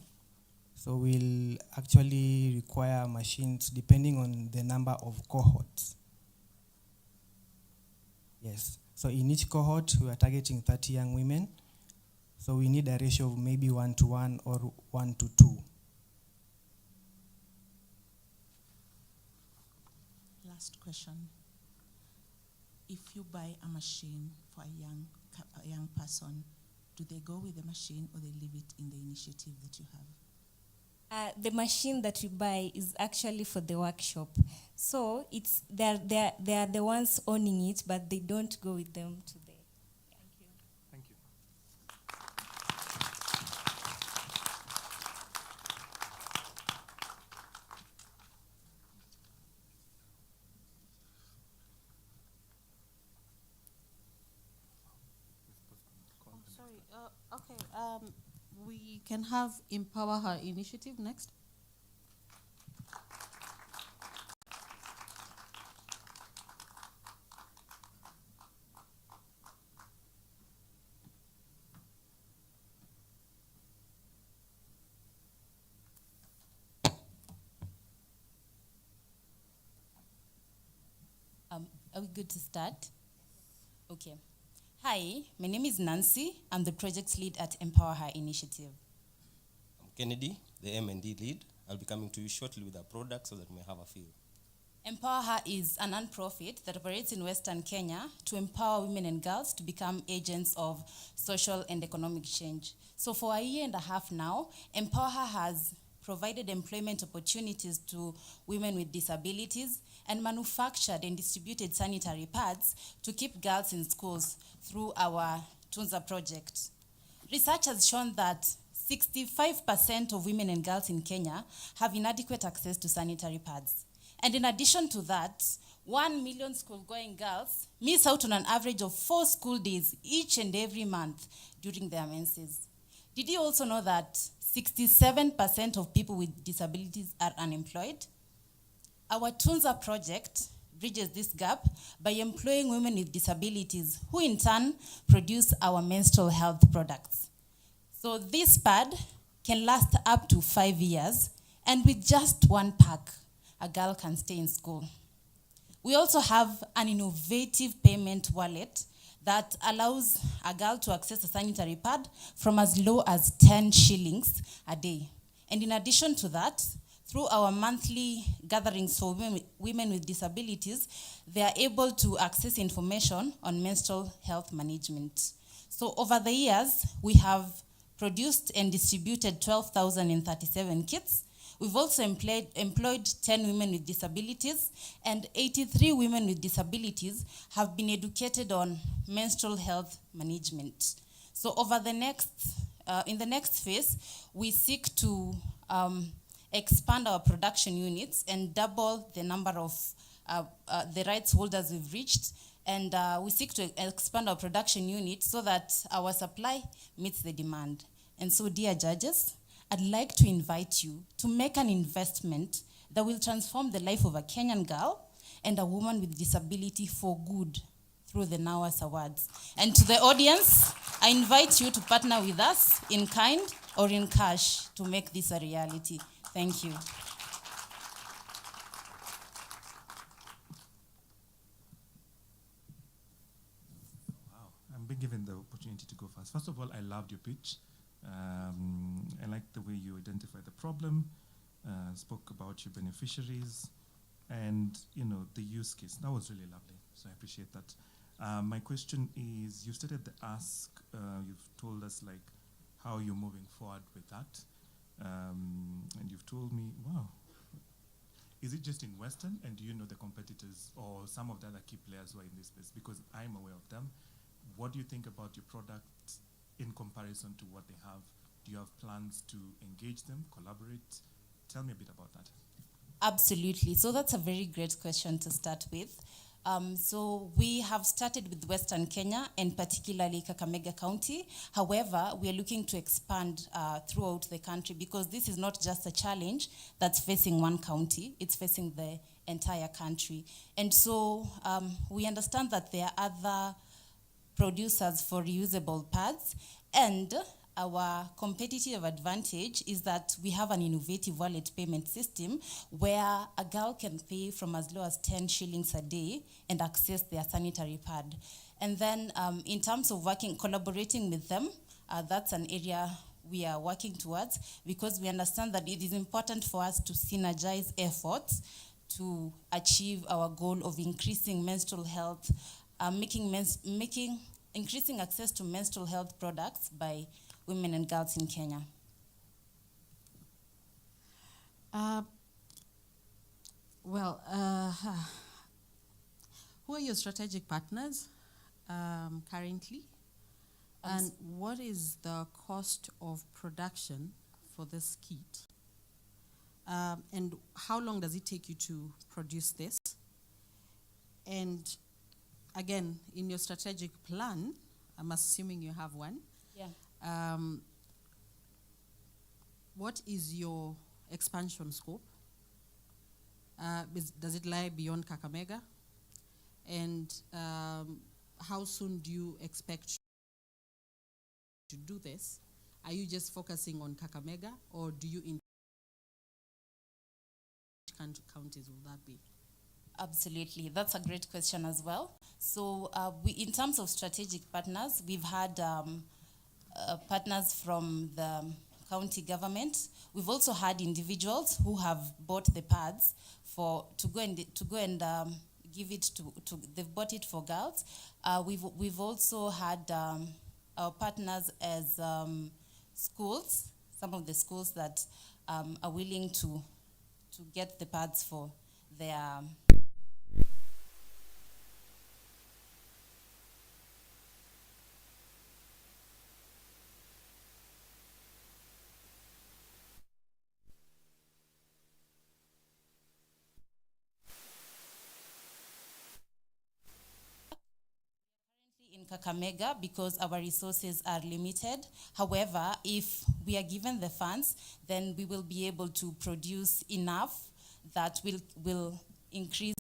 Speaker 14: so we'll actually require machines depending on the number of cohorts. Yes, so in each cohort, we are targeting 30 young women, so we need a ratio of maybe 1:1 or 1:2.
Speaker 18: Last question. If you buy a machine for a young person, do they go with the machine or they leave it in the initiative that you have?
Speaker 13: The machine that we buy is actually for the workshop. So it's they are the ones owning it, but they don't go with them to the.
Speaker 19: Thank you.
Speaker 20: Sorry, okay, we can have Empower Her initiative next.
Speaker 12: Are we good to start? Okay. Hi, my name is Nancy. I'm the project lead at Empower Her initiative.
Speaker 15: I'm Kennedy, the M&D lead. I'll be coming to you shortly with our product so that we may have a feel.
Speaker 12: Empower Her is a non-profit that operates in Western Kenya to empower women and girls to become agents of social and economic change. So for a year and a half now, Empower Her has provided employment opportunities to women with disabilities and manufactured and distributed sanitary pads to keep girls in schools through our Tunza project. Research has shown that 65% of women and girls in Kenya have inadequate access to sanitary pads. And in addition to that, 1 million school-going girls miss out on an average of 4 school days each and every month during their menses. Did you also know that 67% of people with disabilities are unemployed? Our Tunza project bridges this gap by employing women with disabilities who in turn produce our menstrual health products. So this pad can last up to 5 years, and with just 1 pack, a girl can stay in school. We also have an innovative payment wallet that allows a girl to access a sanitary pad from as low as 10 shillings a day. And in addition to that, through our monthly gatherings for women with disabilities, they are able to access information on menstrual health management. So over the years, we have produced and distributed 12,037 kits. We've also employed 10 women with disabilities, and 83 women with disabilities have been educated on menstrual health management. So over the in the next phase, we seek to expand our production units and double the number of the rights holders we've reached. And we seek to expand our production unit so that our supply meets the demand. And so, dear judges, I'd like to invite you to make an investment that will transform the life of a Kenyan girl and a woman with disability for good through the NAWAS Awards. And to the audience, I invite you to partner with us in kind or in cash to make this a reality. Thank you.
Speaker 19: Wow, I'm being given the opportunity to go first. First of all, I loved your pitch. I like the way you identified the problem, spoke about your beneficiaries, and the use case. That was really lovely. So I appreciate that. My question is: you started the ask. You've told us like how you're moving forward with that, and you've told me, wow. Is it just in Western, and do you know the competitors or some of the other key players who are in this space? Because I'm aware of them. What do you think about your product in comparison to what they have? Do you have plans to engage them, collaborate? Tell me a bit about that.
Speaker 12: Absolutely. So that's a very great question to start with. So we have started with Western Kenya and particularly Kakamega County. However, we are looking to expand throughout the country because this is not just a challenge that's facing one county, it's facing the entire country. And so we understand that there are other producers for reusable pads, and our competitive advantage is that we have an innovative wallet payment system where a girl can pay from as low as 10 shillings a day and access their sanitary pad. And then in terms of collaborating with them, that's an area we are working towards because we understand that it is important for us to synergize efforts to achieve our goal of increasing menstrual health, increasing access to menstrual health products by women and girls in Kenya.
Speaker 20: Who are your strategic partners currently? And what is the cost of production for this kit? And how long does it take you to produce this? And again, in your strategic plan, I'm assuming you have one.
Speaker 12: Yeah.
Speaker 20: What is your expansion scope? Does it lie beyond Kakamega? And how soon do you expect to do this? Are you just focusing on Kakamega, or do you in which counties will that be?
Speaker 12: Absolutely, that's a great question as well. So in terms of strategic partners, we've had partners from the county government. We've also had individuals who have bought the pads to go and give it to they've bought it for girls. We've also had our partners as schools, some of the schools that are willing to get the pads for their in Kakamega because our resources are limited. However, if we are given the funds, then we will be able to produce enough that will increase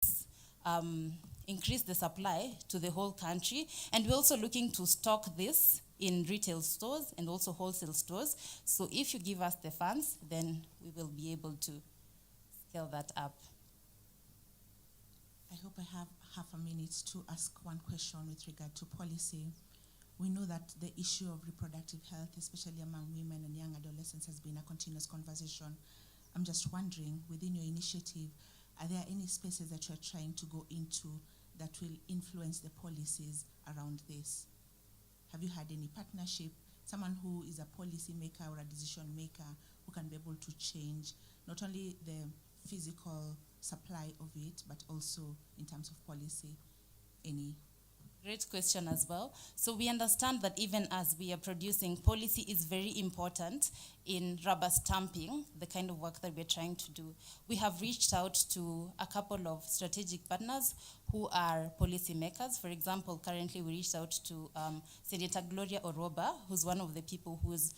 Speaker 12: the supply to the whole country. And we're also looking to stock this in retail stores and also wholesale stores. So if you give us the funds, then we will be able to scale that up.
Speaker 20: I
Speaker 18: hope I have half a minute to ask one question with regard to policy. We know that the issue of reproductive health, especially among women and young adolescents, has been a continuous conversation. I'm just wondering, within your initiative, are there any spaces that you're trying to go into that will influence the policies around this? Have you had any partnership, someone who is a policy maker or a decision maker who can be able to change not only the physical supply of it, but also in terms of policy? Any?
Speaker 12: Great question as well. So we understand that even as we are producing, policy is very important in rubber stamping, the kind of work that we're trying to do. We have reached out to a couple of strategic partners who are policy makers. For example, currently we reached out to Senator Gloria Oroba, who's one of the people who's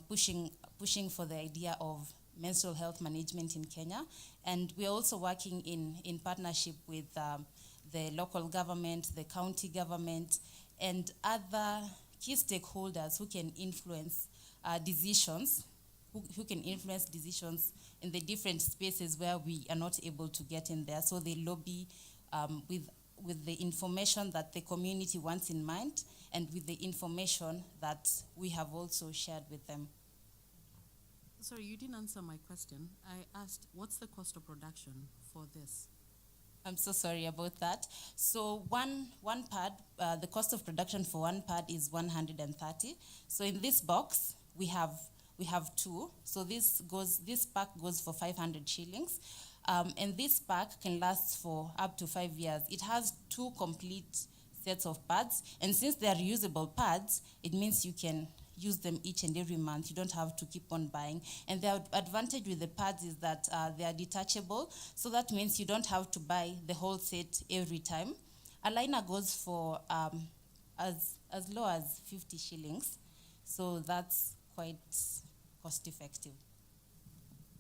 Speaker 12: pushing for the idea of menstrual health management in Kenya. And we're also working in partnership with the local government, the county government, and other key stakeholders who can influence decisions, who can influence decisions in the different spaces where we are not able to get in there. So they lobby with the information that the community wants in mind and with the information that we have also shared with them.
Speaker 20: Sorry, you didn't answer my question. I asked, what's the cost of production for this?
Speaker 12: I'm so sorry about that. So one pad, the cost of production for one pad is 130. So in this box, we have two. So this pack goes for 500 shillings. And this pack can last for up to 5 years. It has 2 complete sets of pads. And since they are reusable pads, it means you can use them each and every month. You don't have to keep on buying. And the advantage with the pads is that they are detachable. So that means you don't have to buy the whole set every time. A liner goes for as low as 50 shillings. So that's quite cost effective.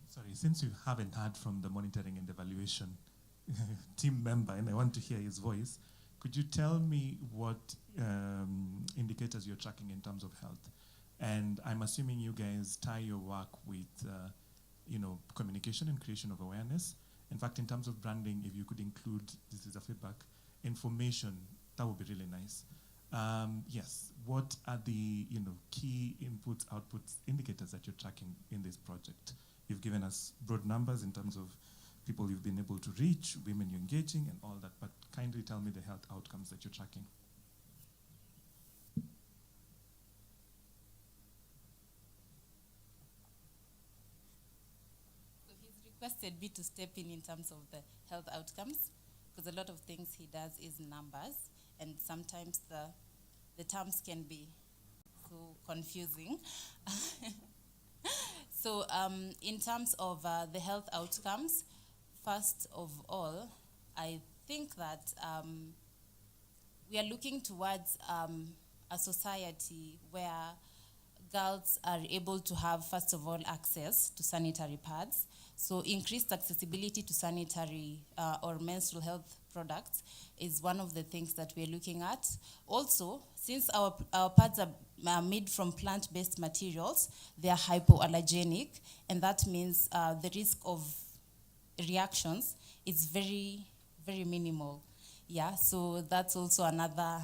Speaker 19: Sorry, since you haven't heard from the monitoring and evaluation team member, and I want to hear his voice, could you tell me what indicators you're tracking in terms of health? And I'm assuming you guys tie your work with, communication and creation of awareness. In fact, in terms of branding, if you could include, this is a feedback, information, that would be really nice. Yes, what are the key inputs, outputs, indicators that you're tracking in this project? You've given us broad numbers in terms of people you've been able to reach, women you're engaging, and all that, but kindly tell me the health outcomes that you're tracking.
Speaker 12: Requested me to step in terms of the health outcomes, because a lot of things he does is numbers, and sometimes the terms can be so confusing. So in terms of the health outcomes, first of all, I think that we are looking towards a society where girls are able to have, first of all, access to sanitary pads. So increased accessibility to sanitary or menstrual health products is one of the things that we're looking at. Also, since our pads are made from plant-based materials, they are hypoallergenic, and that means the risk of reactions is very, very minimal. Yeah, so that's also another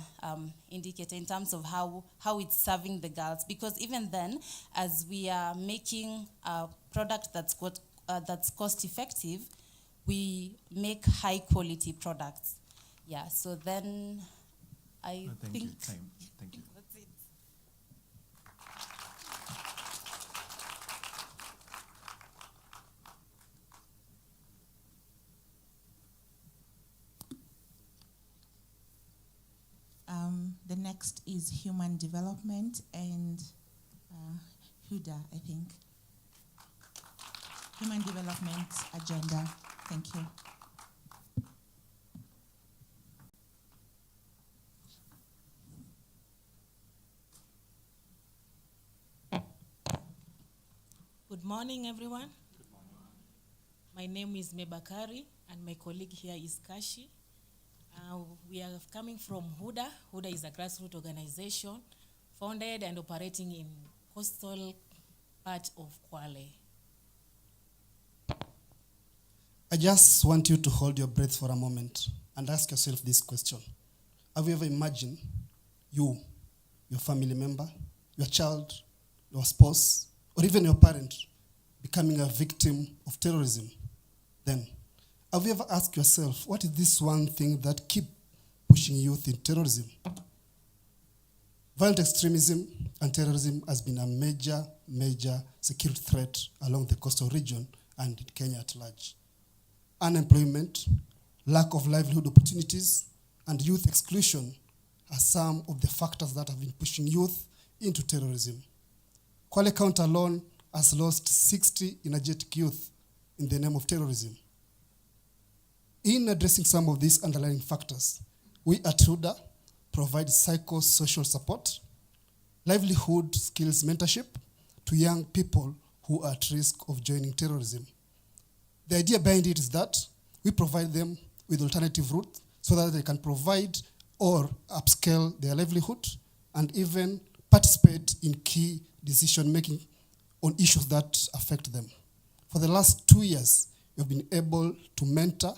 Speaker 12: indicator in terms of how it's serving the girls. Because even then, as we are making a product that's cost effective, we make high quality products. Yeah, so then I
Speaker 19: thank
Speaker 12: think
Speaker 19: you. Thank you.
Speaker 12: That's it.
Speaker 18: The next is human development and Huda, I think. Human development agenda. Thank you.
Speaker 2: Good morning, everyone. Good morning. My name is Mebakari, and my colleague here is Kashi. We are coming from Huda. Huda is a grassroots organization founded and operating in coastal part of Kwale.
Speaker 16: I just want you to hold your breath for a moment.
Speaker 3: and ask yourself this question. Have you ever imagined you, your family member, your child, your spouse, or even your parent becoming a victim of terrorism? Then, have you ever asked yourself, what is this one thing that keeps pushing youth in terrorism? Violent extremism and terrorism has been a major security threat along the coastal region and in Kenya at large. Unemployment, lack of livelihood opportunities, and youth exclusion are some of the factors that have been pushing youth into terrorism. Kwale County alone has lost 60 energetic youth in the name of terrorism. In addressing some of these underlying factors, we at HUDA provide psychosocial support, livelihood skills mentorship to young people who are at risk of joining terrorism. The idea behind it is that we provide them with alternative routes so that they can provide or upscale their livelihood and even participate in key decision-making on issues that affect them. For the last 2 years, we've been able to mentor,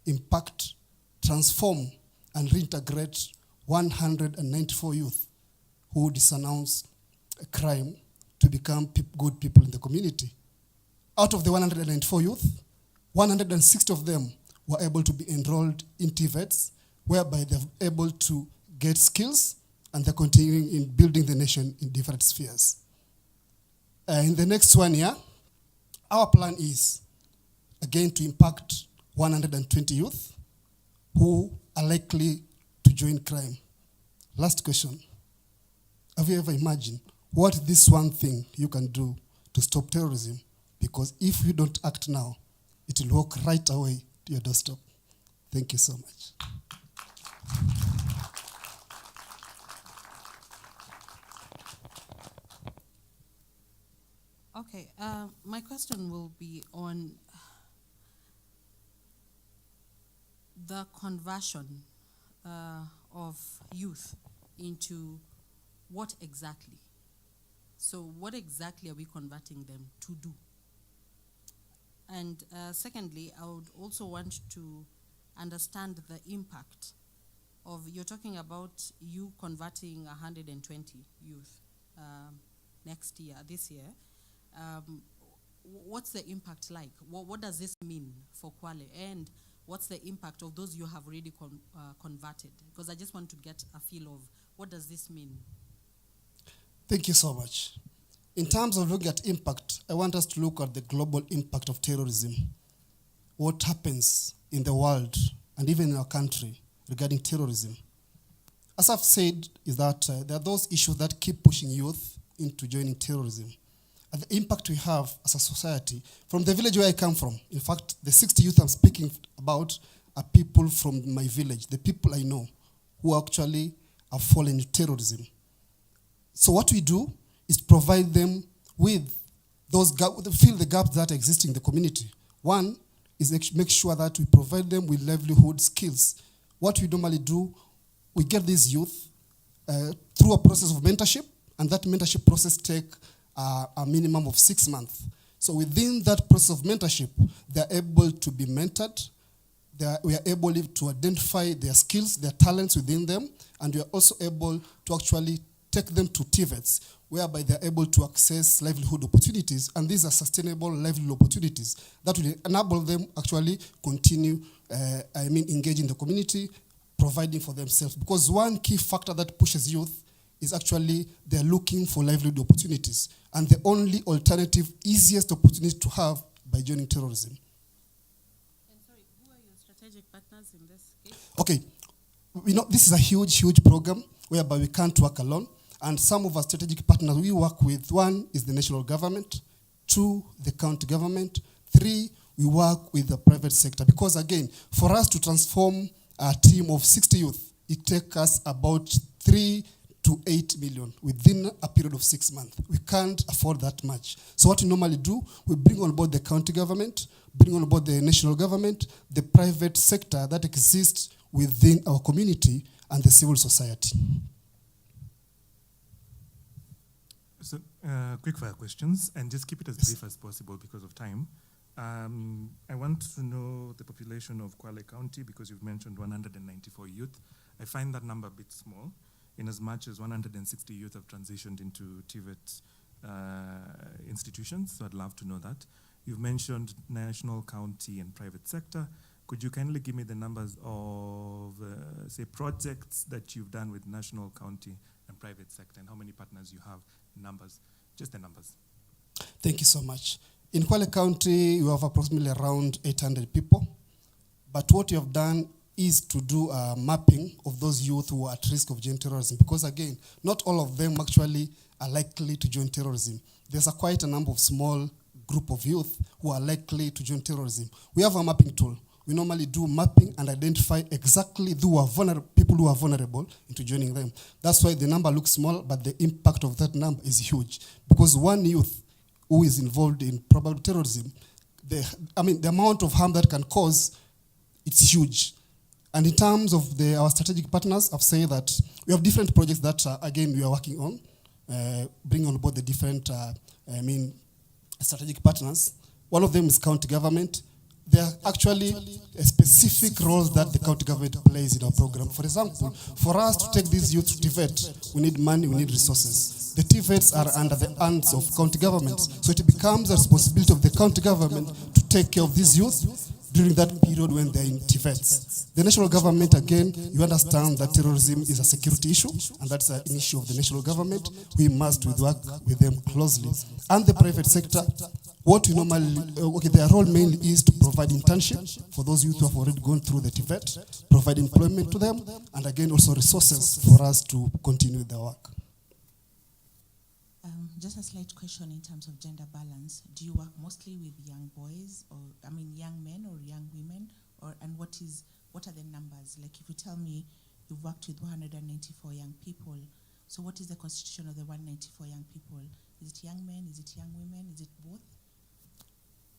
Speaker 3: impact, transform, and reintegrate 194 youth who disannounced a crime to become good people in the community. Out of the 194 youth, 160 of them were able to be enrolled in TVETs, whereby they're able to get skills and they're continuing in building the nation in different spheres. In the next 1 year, our plan is, again, to impact 120 youth who are likely to join crime. Last question. Have you ever imagined what is this one thing you can do to stop terrorism? Because if you don't act now, it will walk right away to your doorstep. Thank you so much.
Speaker 20: Okay, my question will be on the conversion of youth into what exactly? So what exactly are we converting them to do? And secondly, I would also want to understand the impact of, you're talking about you converting 120 youth this year. What's the impact like? What does this mean for Kwale? And what's the impact of those you have already converted? Because I just want to get a feel of what does this mean?
Speaker 3: Thank you so much. In terms of looking at impact, I want us to look at the global impact of terrorism. What happens in the world and even in our country regarding terrorism. As I've said, is that there are those issues that keep pushing youth into joining terrorism. And the impact we have as a society, from the village where I come from, in fact, the 60 youth I'm speaking about are people from my village, the people I know who actually have fallen into terrorism. So what we do is provide them with those gaps, fill the gaps that exist in the community. One is make sure that we provide them with livelihood skills. What we normally do, we get these youth through a process of mentorship, and that mentorship process takes a minimum of 6 months. So within that process of mentorship, they're able to be mentored. We are able to identify their skills, their talents within them, and we are also able to actually take them to TVETs, whereby they're able to access livelihood opportunities, and these are sustainable livelihood opportunities that will enable them actually continue, engage in the community, providing for themselves. Because one key factor that pushes youth is actually they're looking for livelihood opportunities, and the only alternative, easiest opportunity to have by joining terrorism.
Speaker 20: And sorry, who are your strategic partners in this case?
Speaker 3: Okay, this is a huge program whereby we can't work alone. And some of our strategic partners we work with, one is the national government, 2, the county government, 3, we work with the private sector. Because again, for us to transform a team of 60 youth, it takes us about 3 to 8 million within a period of 6 months. We can't afford that much. So what we normally do, we bring on board the county government, bring on board the national government, the private sector that exists within our community, and the civil society.
Speaker 19: So, quick fire questions, and just keep it as brief as possible because of time. I want to know the population of Kwale County because you've mentioned 194 youth. I find that number a bit small, in as much as 160 youth have transitioned into TVET institutions, so I'd love to know that. You've mentioned national, county, and private sector. Could you kindly give me the numbers of, say, projects that you've done with national, county, and private sector, and how many partners you have, numbers, just the numbers.
Speaker 3: Thank you so much. In Kwale County, you have approximately around 800 people, but what you have done is to do a mapping of those youth who are at risk of joining terrorism, because again, not all of them actually are likely to join terrorism. There's quite a number of small group of youth who are likely to join terrorism. We have a mapping tool. We normally do mapping and identify exactly people who are vulnerable into joining them. That's why the number looks small, but the impact of that number is huge. Because one youth who is involved in probable terrorism, the amount of harm that can cause, it's huge. And in terms of our strategic partners, I've said that we have different projects that, again, we are working on, bringing on board the different, strategic partners. One of them is county government. There are actually specific roles that the county government plays in our program. For example, for us to take these youth to TVET, we need money, we need resources. The TVETs are under the hands of county governments, so it becomes a responsibility of the county government to take care of these youth during that period when they're in TVETs. The national government, again, you understand that terrorism is a security issue, and that's an issue of the national government. We must work with them closely. And the private sector, what we normally, their role mainly is to provide internship for those youth who have already gone through the TVET, provide employment to them, and again, also resources for us to continue the work.
Speaker 18: Just a slight question in terms of gender balance. Do you work mostly with young boys, or young men or young women, and what are the numbers? Like, if you tell me you've worked with 194 young people, so what is the constitution of the 194 young people? Is it young men? Is it young women? Is it both?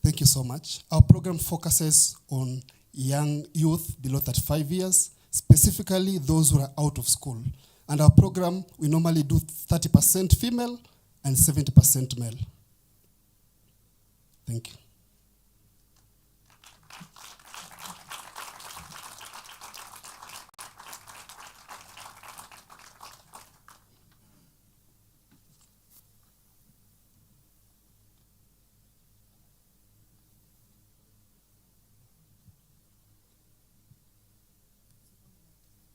Speaker 3: Thank you so much. Our program focuses on young youth below 35 years, specifically those who are out of school. And our program, we normally do 30% female and 70% male. Thank you.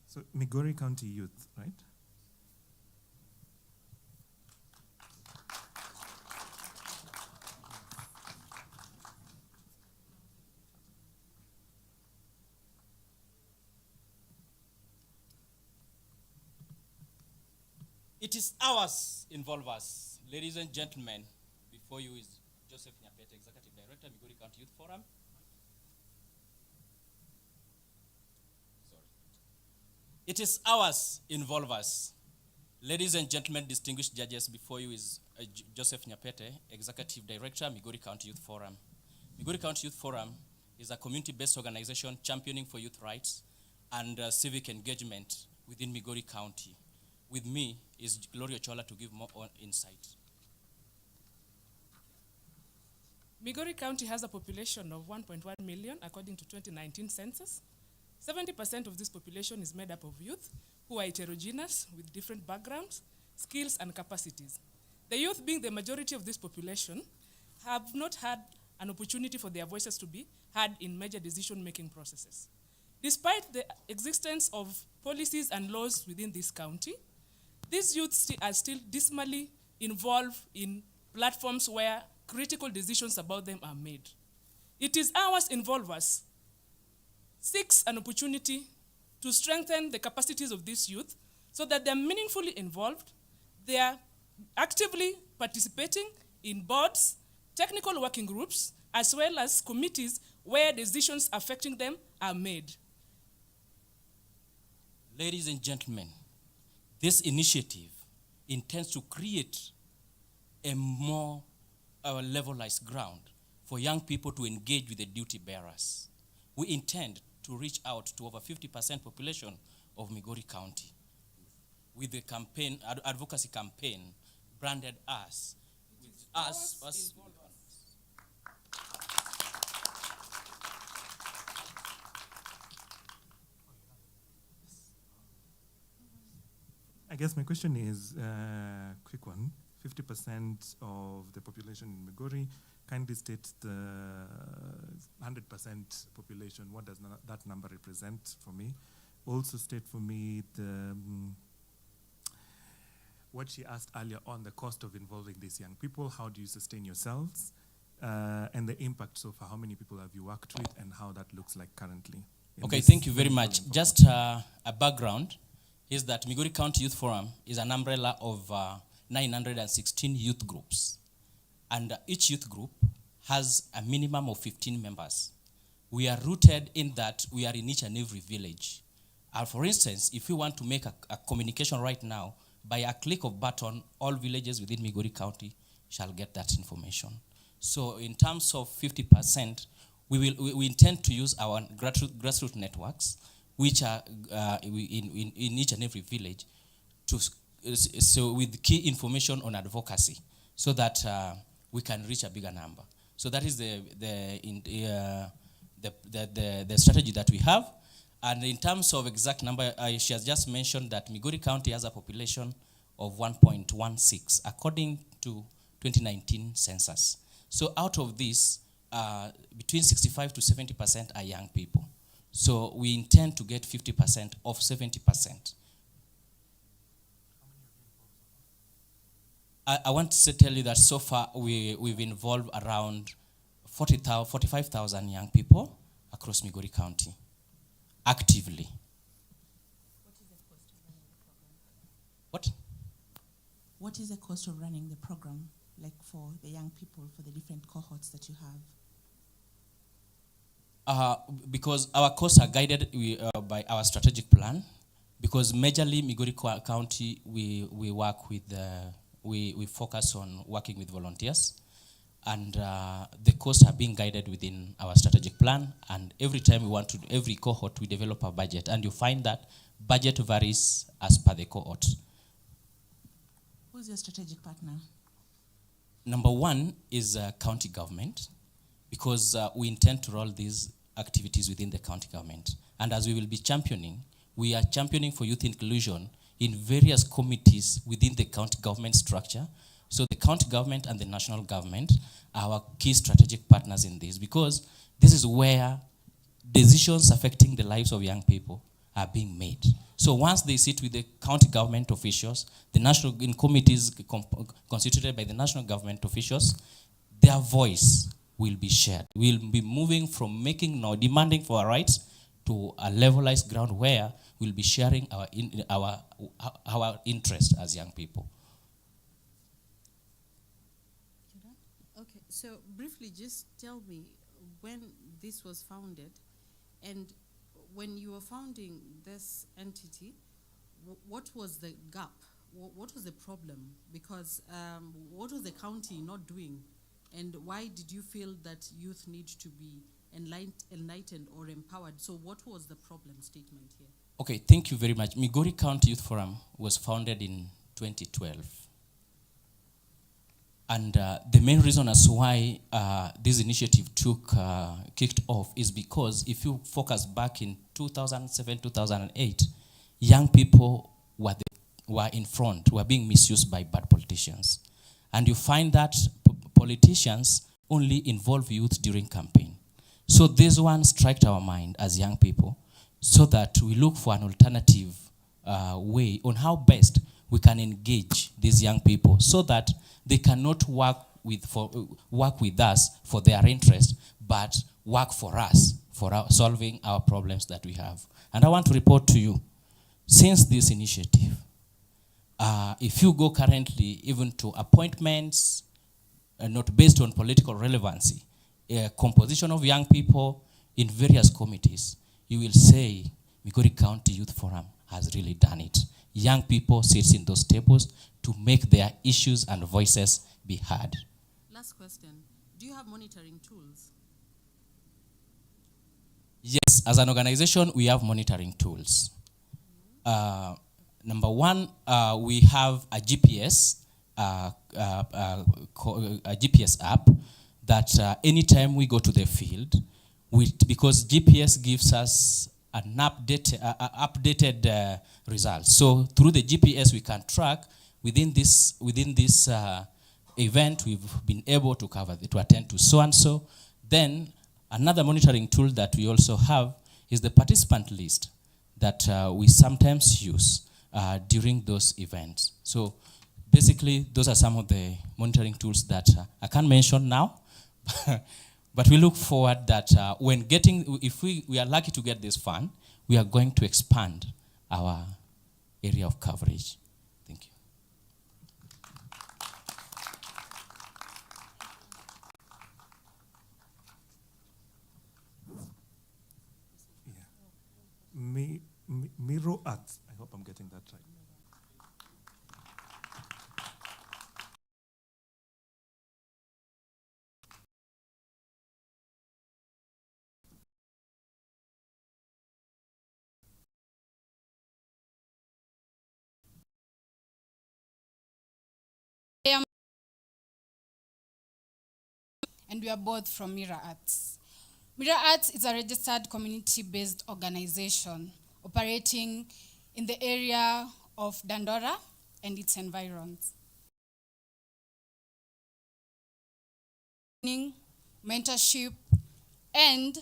Speaker 19: So Migori County Youth, right?
Speaker 4: It is ours, involve us. Ladies and gentlemen, before you is Joseph Nyapete, Executive Director, Migori County Youth Forum. It is ours, involve us. Ladies and gentlemen, distinguished judges, before you is Joseph Nyapete, Executive Director, Migori County Youth Forum. Migori County Youth Forum is a community-based organization championing for youth rights and civic engagement within Migori County. With me is Gloria Chola to give more insight.
Speaker 16: Migori County has a population of 1.1 million according to 2019 census. 70% of this population is made up of youth who are heterogeneous with different backgrounds, skills, and capacities. The youth, being the majority of this population, have not had an opportunity for their voices to be heard in major decision-making processes. Despite the existence of policies and laws within this county, these youths are still dismally involved in platforms where critical decisions about them are made. It is ours, involve us, seeks an opportunity to strengthen the capacities of these youth so that they're meaningfully involved, they are actively participating in boards, technical working groups, as well as committees where decisions affecting them are made.
Speaker 4: Ladies and gentlemen, this initiative intends to create a more levelized ground for young people to engage with the duty bearers. We intend to reach out to over 50% population of Migori County with the campaign, advocacy campaign branded us. With us.
Speaker 19: I guess my question is quick one. 50% of the population in Migori. Kindly state the 100% population. What does that number represent for me? Also state for me the what she asked earlier on, the cost of involving these young people. How do you sustain yourselves? And the impact so far. How many people have you worked with and how that looks like currently?
Speaker 4: Okay, thank you very much. Just a background is that Migori County Youth Forum is an umbrella of 916 youth groups. And each youth group has a minimum of 15 members. We are rooted in that we are in each and every village. For instance, if you want to make a communication right now, by a click of button, all villages within Migori County shall get that information. So in terms of 50%, we intend to use our grassroots networks, which are in each and every village, so with key information on advocacy, so that we can reach a bigger number. So that is the strategy that we have. And in terms of exact number, she has just mentioned that Migori County has a population of 1.16 according to 2019 census. So out of this, between 65 to 70% are young people. So we intend to get 50% of 70%. I want to tell you that so far we've involved around 45,000 young people across Migori County actively.
Speaker 18: What is the cost of running the program, like for the young people, for the different cohorts that you have?
Speaker 4: Because our costs are guided by our strategic plan, because majorly Migori County, we work with, we focus on working with volunteers, and the costs are being guided within our strategic plan, and every time we want to, every cohort, we develop a budget, and you find that budget varies as per the cohort.
Speaker 18: Who's your strategic partner?
Speaker 4: Number one is county government, because we intend to roll these activities within the county government. And as we will be championing, we are championing for youth inclusion in various committees within the county government structure. So the county government and the national government are our key strategic partners in this, because this is where decisions affecting the lives of young people are being made. So once they sit with the county government officials, the national in committees constituted by the national government officials, their voice will be shared. We'll be moving from demanding for our rights to a levelized ground where we'll be sharing our interest as young people.
Speaker 5: Okay, so briefly, just tell me when this was founded, and when you were founding this entity, what was the gap? What was the problem? Because what was the county not doing? And why did you feel that youth need to be enlightened or empowered? So what was the problem statement here?
Speaker 4: Okay, thank you very much. Migori County Youth Forum was founded in 2012. And the main reason as why this initiative kicked off is because if you focus back in 2007, 2008, young people were in front, were being misused by bad politicians. And you find that politicians only involve youth during campaign. So this one struck our mind as young people, so that we look for an alternative way on how best we can engage these young people so that they cannot work with us for their interest, but work for us, for solving our problems that we have. And I want to report to you, since this initiative, if you go currently even to appointments, not based on political relevancy, composition of young people in various committees, you will say Migori County Youth Forum has really done it. Young people sit in those tables to make their issues and voices be heard.
Speaker 5: Last question. Do you have monitoring tools?
Speaker 4: Yes, as an organization, we have monitoring tools. Number one, we have a GPS, a GPS app that anytime we go to the field, because GPS gives us an updated result. So through the GPS, we can track within this event, we've been able to attend to so and so. Then another monitoring tool that we also have is the participant list that we sometimes use during those events. So basically, those are some of the monitoring tools that I can't mention now, but we look forward that if we are lucky to get this fund, we are going to expand our area of coverage. Thank you.
Speaker 19: Miro Arts. I hope I'm getting that right.
Speaker 6: And we are both from Mira Arts. Mira Arts is a registered community-based organization operating in the area of Dandora and its environs. Mentorship and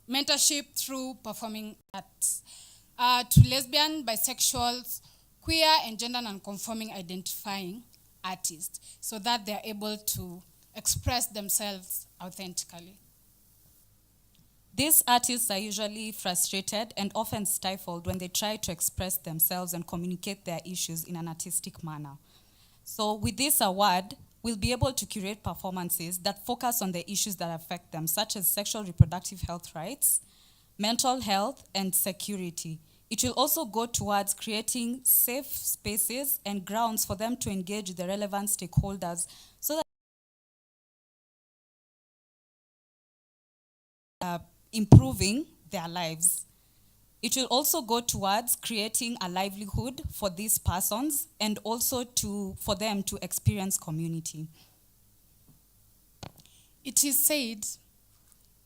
Speaker 6: mentorship through performing arts to lesbian, bisexuals, queer, and gender non-conforming identifying artists, so that they're able to express themselves authentically.
Speaker 12: These artists are usually frustrated and often stifled when they try to express themselves and communicate their issues in an artistic manner. So with this award, we'll be able to curate performances that focus on the issues that affect them, such as sexual reproductive health rights, mental health, and security. It will also go towards creating safe spaces and grounds for them to engage the relevant stakeholders so that improving their lives. It will also go towards creating a livelihood for these persons and also for them to experience community.
Speaker 6: It is said,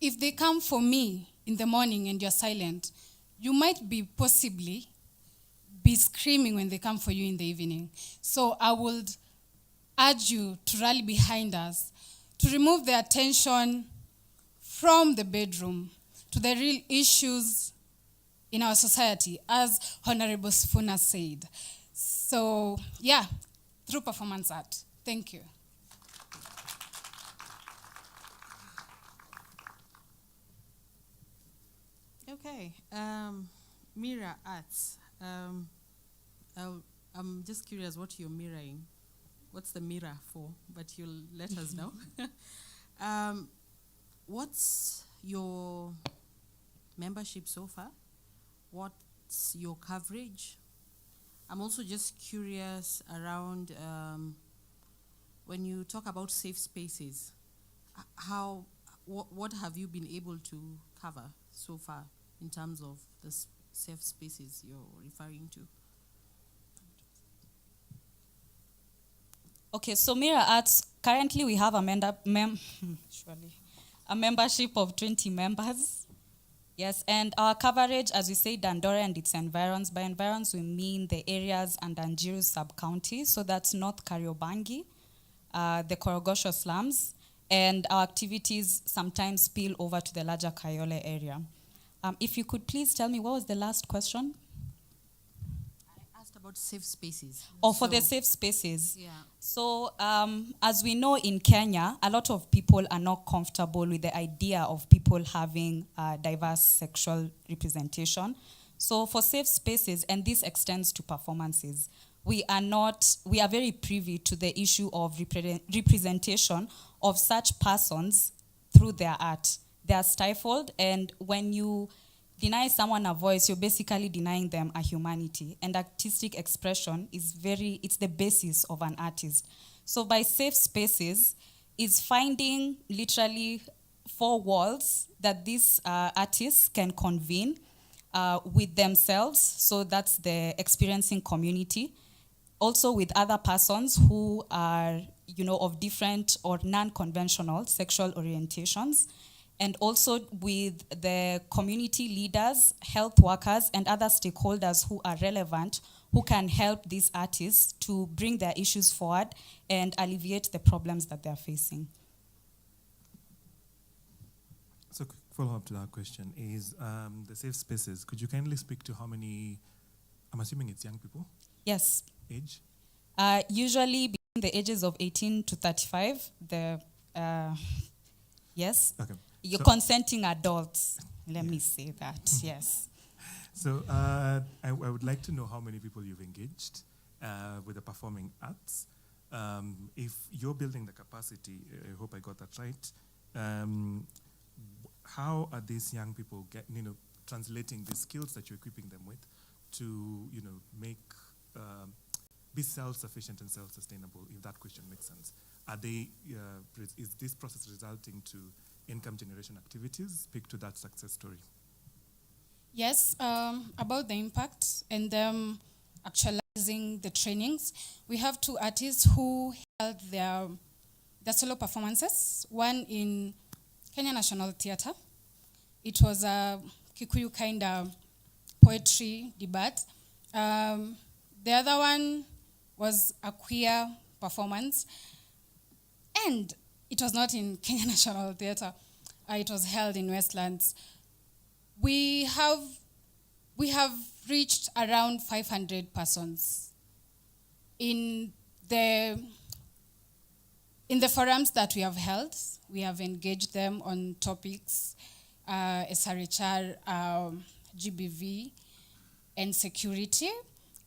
Speaker 6: if they come for me in the morning and you're silent, you might possibly be screaming when they come for you in the evening. So I would urge you to rally behind us, to remove the attention from the bedroom to the real issues in our society, as Honorable Sifuna said. So, yeah, through performance art. Thank you.
Speaker 20: Okay, Mira Arts. I'm just curious what you're mirroring. What's the mirror for? But you'll let us know. What's your membership so far? What's your coverage? I'm also just curious around when you talk about safe spaces, what have you been able to cover so far in terms of the safe spaces you're referring to?
Speaker 12: Okay, so Mira Arts, currently we have a membership of 20 members. Yes, and our coverage, as we say, Dandora and its environs. By environs, we mean the areas under Njiru sub-county, so that's North Kariobangi, the Korogosho slums, and our activities sometimes spill over to the larger Kayole area. If you could please tell me, what was the last question?
Speaker 20: I asked about safe spaces.
Speaker 12: Oh, for the safe spaces.
Speaker 20: Yeah.
Speaker 12: So, as we know in Kenya, a lot of people are not comfortable with the idea of people having diverse sexual representation. So for safe spaces, and this extends to performances, we are very privy to the issue of representation of such persons through their art. They are stifled, and when you deny someone a voice, you're basically denying them a humanity. And artistic expression is it's the basis of an artist. So by safe spaces is finding literally 4 walls that these artists can convene with themselves. So that's the experiencing community. Also with other persons who are, of different or non-conventional sexual orientations. and also with the community leaders, health workers, and other stakeholders who are relevant, who can help these artists to bring their issues forward and alleviate the problems that they're facing.
Speaker 19: So quick follow-up to that question is the safe spaces. Could you kindly speak to how many, I'm assuming it's young people?
Speaker 12: Yes.
Speaker 19: Age?
Speaker 12: Usually between the ages of 18 to 35, yes.
Speaker 19: Okay.
Speaker 12: You're
Speaker 19: So-
Speaker 12: consenting adults, let me say that, yes.
Speaker 19: So I would like to know how many people you've engaged with the performing arts. If you're building the capacity, I hope I got that right. How are these young people translating the skills that you're equipping them with to make be self-sufficient and self-sustainable? If that question makes sense, are they? Is this process resulting to income generation activities? Speak to that success story.
Speaker 6: Yes, about the impact and them actualizing the trainings. We have 2 artists who held their solo performances, one in Kenya National Theatre. It was a Kikuyu kind of poetry debate. The other one was a queer performance, and it was not in Kenya National Theatre. It was held in Westlands. We have reached around 500 persons in the forums that we have held. We have engaged them on topics, SRHR, GBV, and security,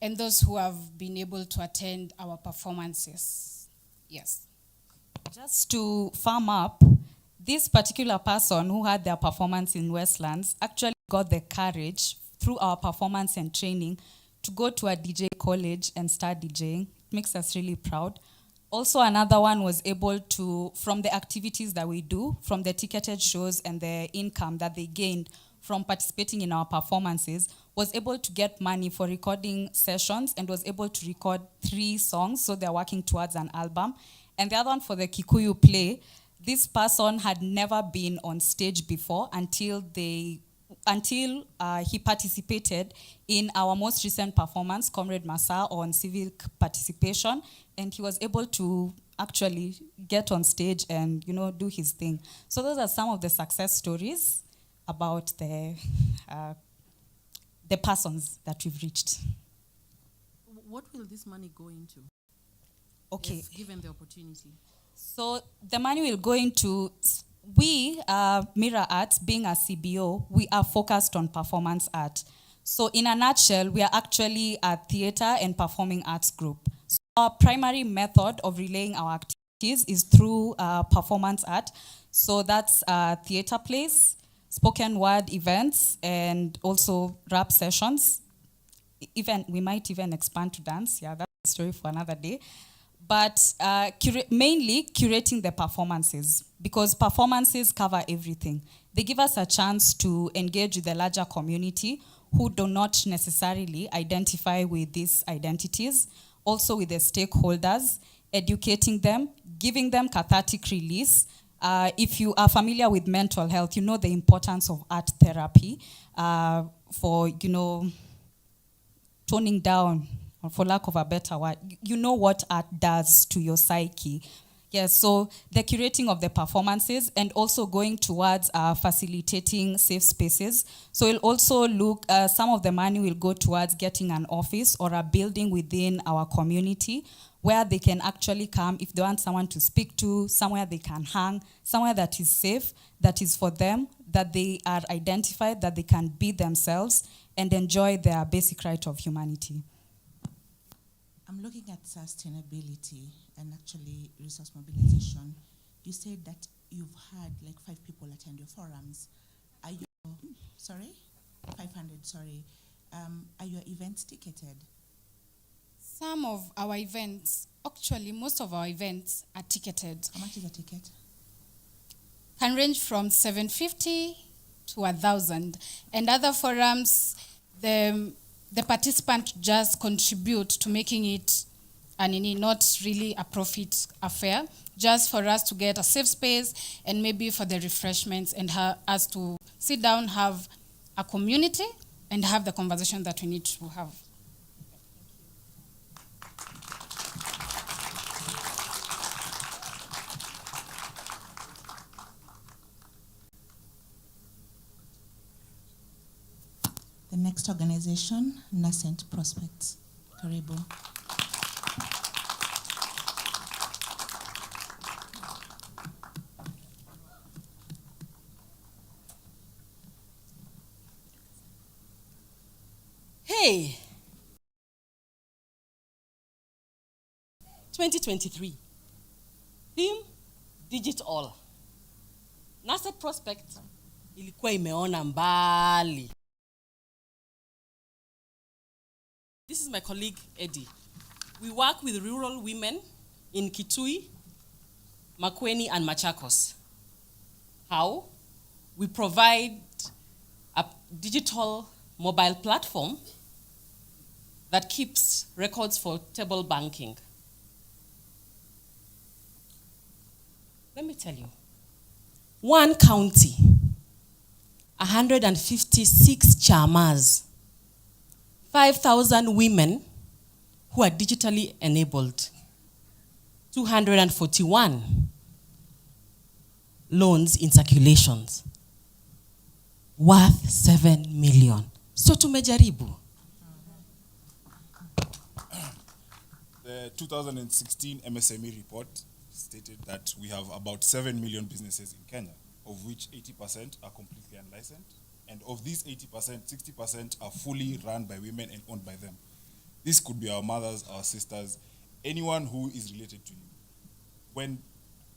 Speaker 6: and those who have been able to attend our performances. Yes.
Speaker 12: Just to firm up, this particular person who had their performance in Westlands actually got the courage through our performance and training to go to a DJ college and start DJing. It makes us really proud. Also, another one was able to, from the activities that we do, from the ticketed shows and the income that they gained from participating in our performances, was able to get money for recording sessions and was able to record 3 songs, so they're working towards an album. And the other one for the Kikuyu play, this person had never been on stage before until he participated in our most recent performance, Comrade Massa, on civic participation, and he was able to actually get on stage and do his thing. So those are some of the success stories about the persons that we've reached.
Speaker 20: What will this money go into?
Speaker 12: Okay.
Speaker 20: Yes, given the opportunity.
Speaker 12: So the money will go into, we, Mirror Arts, being a CBO, we are focused on performance art. So in a nutshell, we are actually a theater and performing arts group. So our primary method of relaying our activities is through performance art. So that's theater plays, spoken word events, and also rap sessions. We might even expand to dance. Yeah, that's a story for another day. But mainly curating the performances, because performances cover everything. They give us a chance to engage with the larger community who do not necessarily identify with these identities, also with the stakeholders, educating them, giving them cathartic release. If you are familiar with mental health, you know the importance of art therapy for, toning down, or for lack of a better word, you know what art does to your psyche. Yes, so the curating of the performances and also going towards facilitating safe spaces. So it'll also look, some of the money will go towards getting an office or a building within our community where they can actually come if they want someone to speak to, somewhere they can hang, somewhere that is safe, that is for them, that they are identified, that they can be themselves and enjoy their basic right of humanity.
Speaker 18: I'm looking at sustainability and actually resource mobilization. You said that you've had like 5 people attend your forums. Are you, 500, sorry. Are your events ticketed?
Speaker 6: Some of our events, actually most of our events are ticketed.
Speaker 18: How much is a ticket?
Speaker 6: Can range from 750 to 1,000. And other forums, the participant just contribute to making it not really a profit affair, just for us to get a safe space and maybe for the refreshments and us to sit down, have a community and have the conversation that we need to have.
Speaker 18: The next organization, Nascent Prospects. Karibu.
Speaker 7: Hey! 2023. Theme, digital. Nascent Prospect ilikuwa imeona mbali. This is my colleague, Eddie. We work with rural women in Kitui, Makueni, and Machakos. How? We provide a digital mobile platform that keeps records for table banking. Let me tell you. One county, 156 chamas, 5,000 women who are digitally enabled, 241 loans in circulations, worth 7 million. So tumejaribu.
Speaker 8: The 2016 MSME report stated that we have about 7 million businesses in Kenya, of which 80% are completely unlicensed. And of these 80%, 60% are fully run by women and owned by them. This could be our mothers, our sisters, anyone who is related to you. When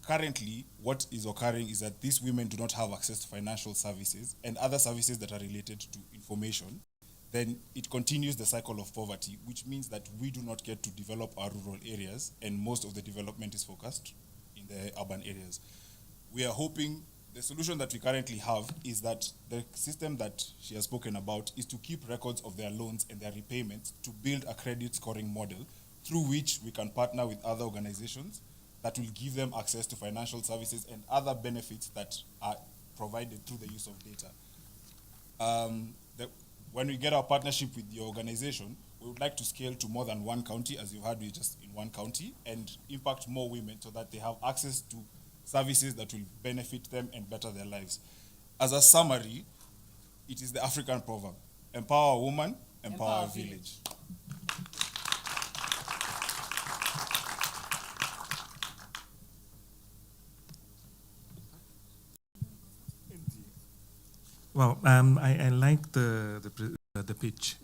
Speaker 8: currently what is occurring is that these women do not have access to financial services and other services that are related to information, then it continues the cycle of poverty, which means that we do not get to develop our rural areas, and most of the development is focused in the urban areas. We are hoping the solution that we currently have is that the system that she has spoken about is to keep records of their loans and their repayments to build a credit scoring model through which we can partner with other organizations that will give them access to financial services and other benefits that are provided through the use of data. When we get our partnership with the organization, we would like to scale to more than one county, as you've heard, we're just in one county, and impact more women so that they have access to services that will benefit them and better their lives. As a summary, it is the African proverb: empower a woman, empower a village.
Speaker 19: Well, I like the pitch,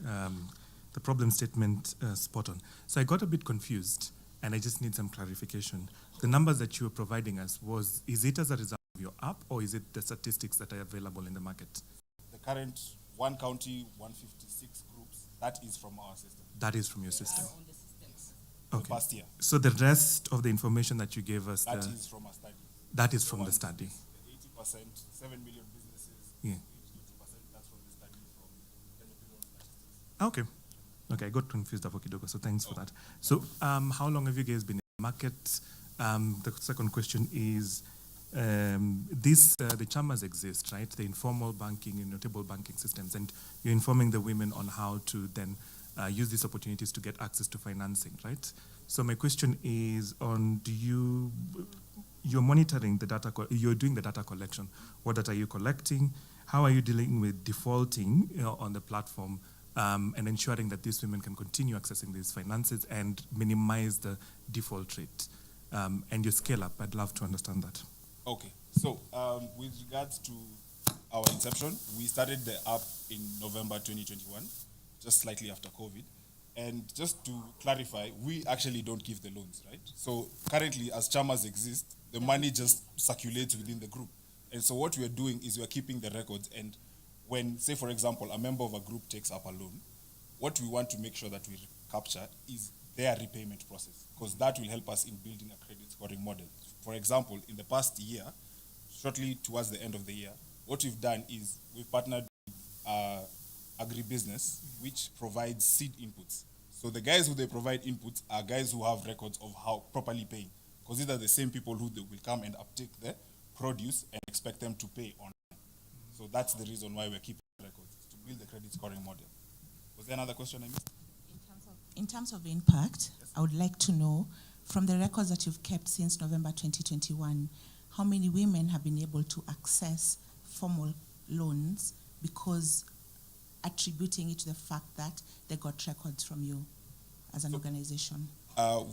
Speaker 19: the problem statement spot on. So I got a bit confused, and I just need some clarification. The numbers that you were providing us, is it as a result of your app, or is it the statistics that are available in the market?
Speaker 8: The current one county, 156 groups, that is from our system.
Speaker 19: That is from your system.
Speaker 8: On the systems.
Speaker 19: Okay.
Speaker 8: Past year.
Speaker 19: So the rest of the information that you gave us,
Speaker 8: That is from a study.
Speaker 19: That is from the study.
Speaker 8: 80%, 7 million businesses.
Speaker 19: Yeah.
Speaker 8: 80%, that's from the study from Kenya Bureau of Statistics.
Speaker 19: Okay. Okay, I got confused hapo kidogo, so thanks for that. So how long have you guys been in the market? The second question is, the chamas exist, right? The informal banking and notable banking systems, and you're informing the women on how to then use these opportunities to get access to financing, right? So my question is you're monitoring the data, you're doing the data collection. What data are you collecting? How are you dealing with defaulting on the platform and ensuring that these women can continue accessing these finances and minimize the default rate? And your scale up, I'd love to understand that.
Speaker 8: Okay, so with regards to our inception, we started the app in November 2021, just slightly after COVID. And just to clarify, we actually don't give the loans, right? So currently, as chamas exist, the money just circulates within the group. And so what we're doing is we're keeping the records, and when, say for example, a member of a group takes up a loan, what we want to make sure that we capture is their repayment process, because that will help us in building a credit scoring model. For example, in the past year, shortly towards the end of the year, what we've done is we've partnered with agribusiness, which provides seed inputs. So the guys who they provide inputs are guys who have records of how properly paying, because these are the same people who they will come and uptake the produce and expect them to pay on. So that's the reason why we're keeping records, to build the credit scoring model. Was there another question I missed?
Speaker 18: In terms of impact, yes. I would like to know, from the records that you've kept since November 2021, how many women have been able to access formal loans because attributing it to the fact that they got records from you as an organization?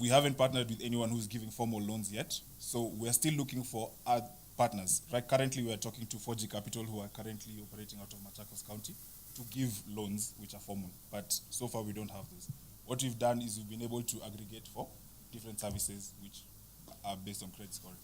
Speaker 8: We haven't partnered with anyone who's giving formal loans yet, so we're still looking for our partners. Right, currently we're talking to 4G Capital, who are currently operating out of Machakos County, to give loans which are formal, but so far we don't have those. What we've done is we've been able to aggregate for different services which are based on credit scoring.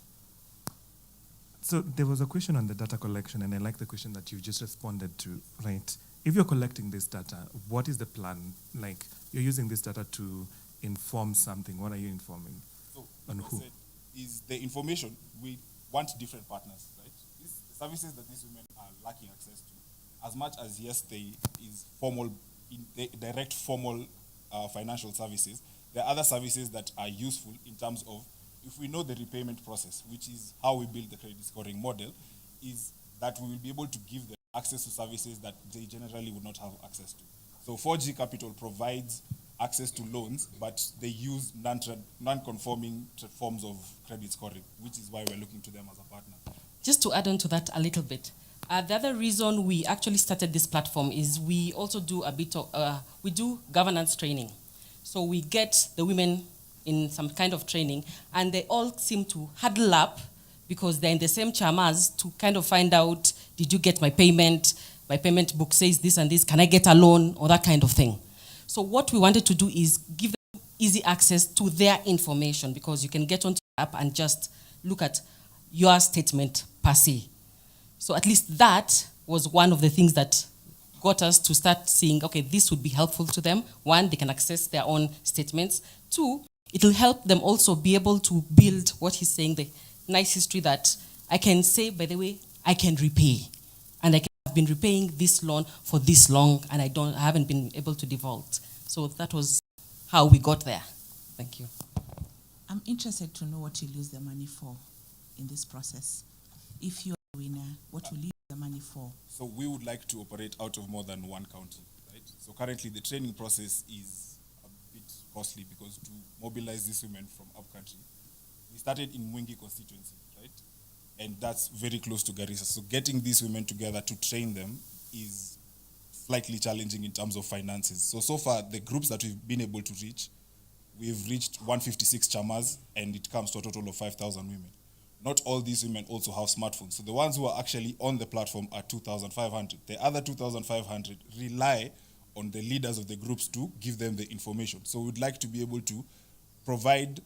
Speaker 19: So there was a question on the data collection, and I like the question that you just responded to, right? If you're collecting this data, what is the plan? Like, you're using this data to inform something. What are you informing?
Speaker 8: So,
Speaker 19: on who?
Speaker 8: Said, is the information, we want different partners, right? The services that these women are lacking access to, as much as, yes, there is formal, direct formal financial services, there are other services that are useful in terms of, if we know the repayment process, which is how we build the credit scoring model, is that we will be able to give them access to services that they generally would not have access to. So 4G Capital provides access to loans, but they use non-conforming forms of credit scoring, which is why we're looking to them as a partner.
Speaker 7: Just to add on to that a little bit, the other reason we actually started this platform is we also do a bit of, we do governance training. So we get the women in some kind of training, and they all seem to huddle up because they're in the same chamas to kind of find out, did you get my payment? My payment book says this and this, can I get a loan, or that kind of thing. So what we wanted to do is give them easy access to their information, because you can get onto the app and just look at your statement per se. So at least that was one of the things that got us to start seeing, okay, this would be helpful to them. One, they can access their own statements. Two, it will help them also be able to build what he's saying, the nice history that I can say, by the way, I can repay. And I have been repaying this loan for this long, and I haven't been able to default. So that was how we got there. Thank you.
Speaker 18: I'm interested to know what you'll use the money for in this process. If you're a winner, what will you use the money for?
Speaker 8: So we would like to operate out of more than one county, right? So currently the training process is a bit costly, because to mobilize these women from upcountry, we started in Mwingi constituency, right? And that's very close to Garissa. So getting these women together to train them is slightly challenging in terms of finances. So far, the groups that we've been able to reach, we've reached 156 chamas, and it comes to a total of 5,000 women. Not all these women also have smartphones. So the ones who are actually on the platform are 2,500. The other 2,500 rely on the leaders of the groups to give them the information. So we'd like to be able to provide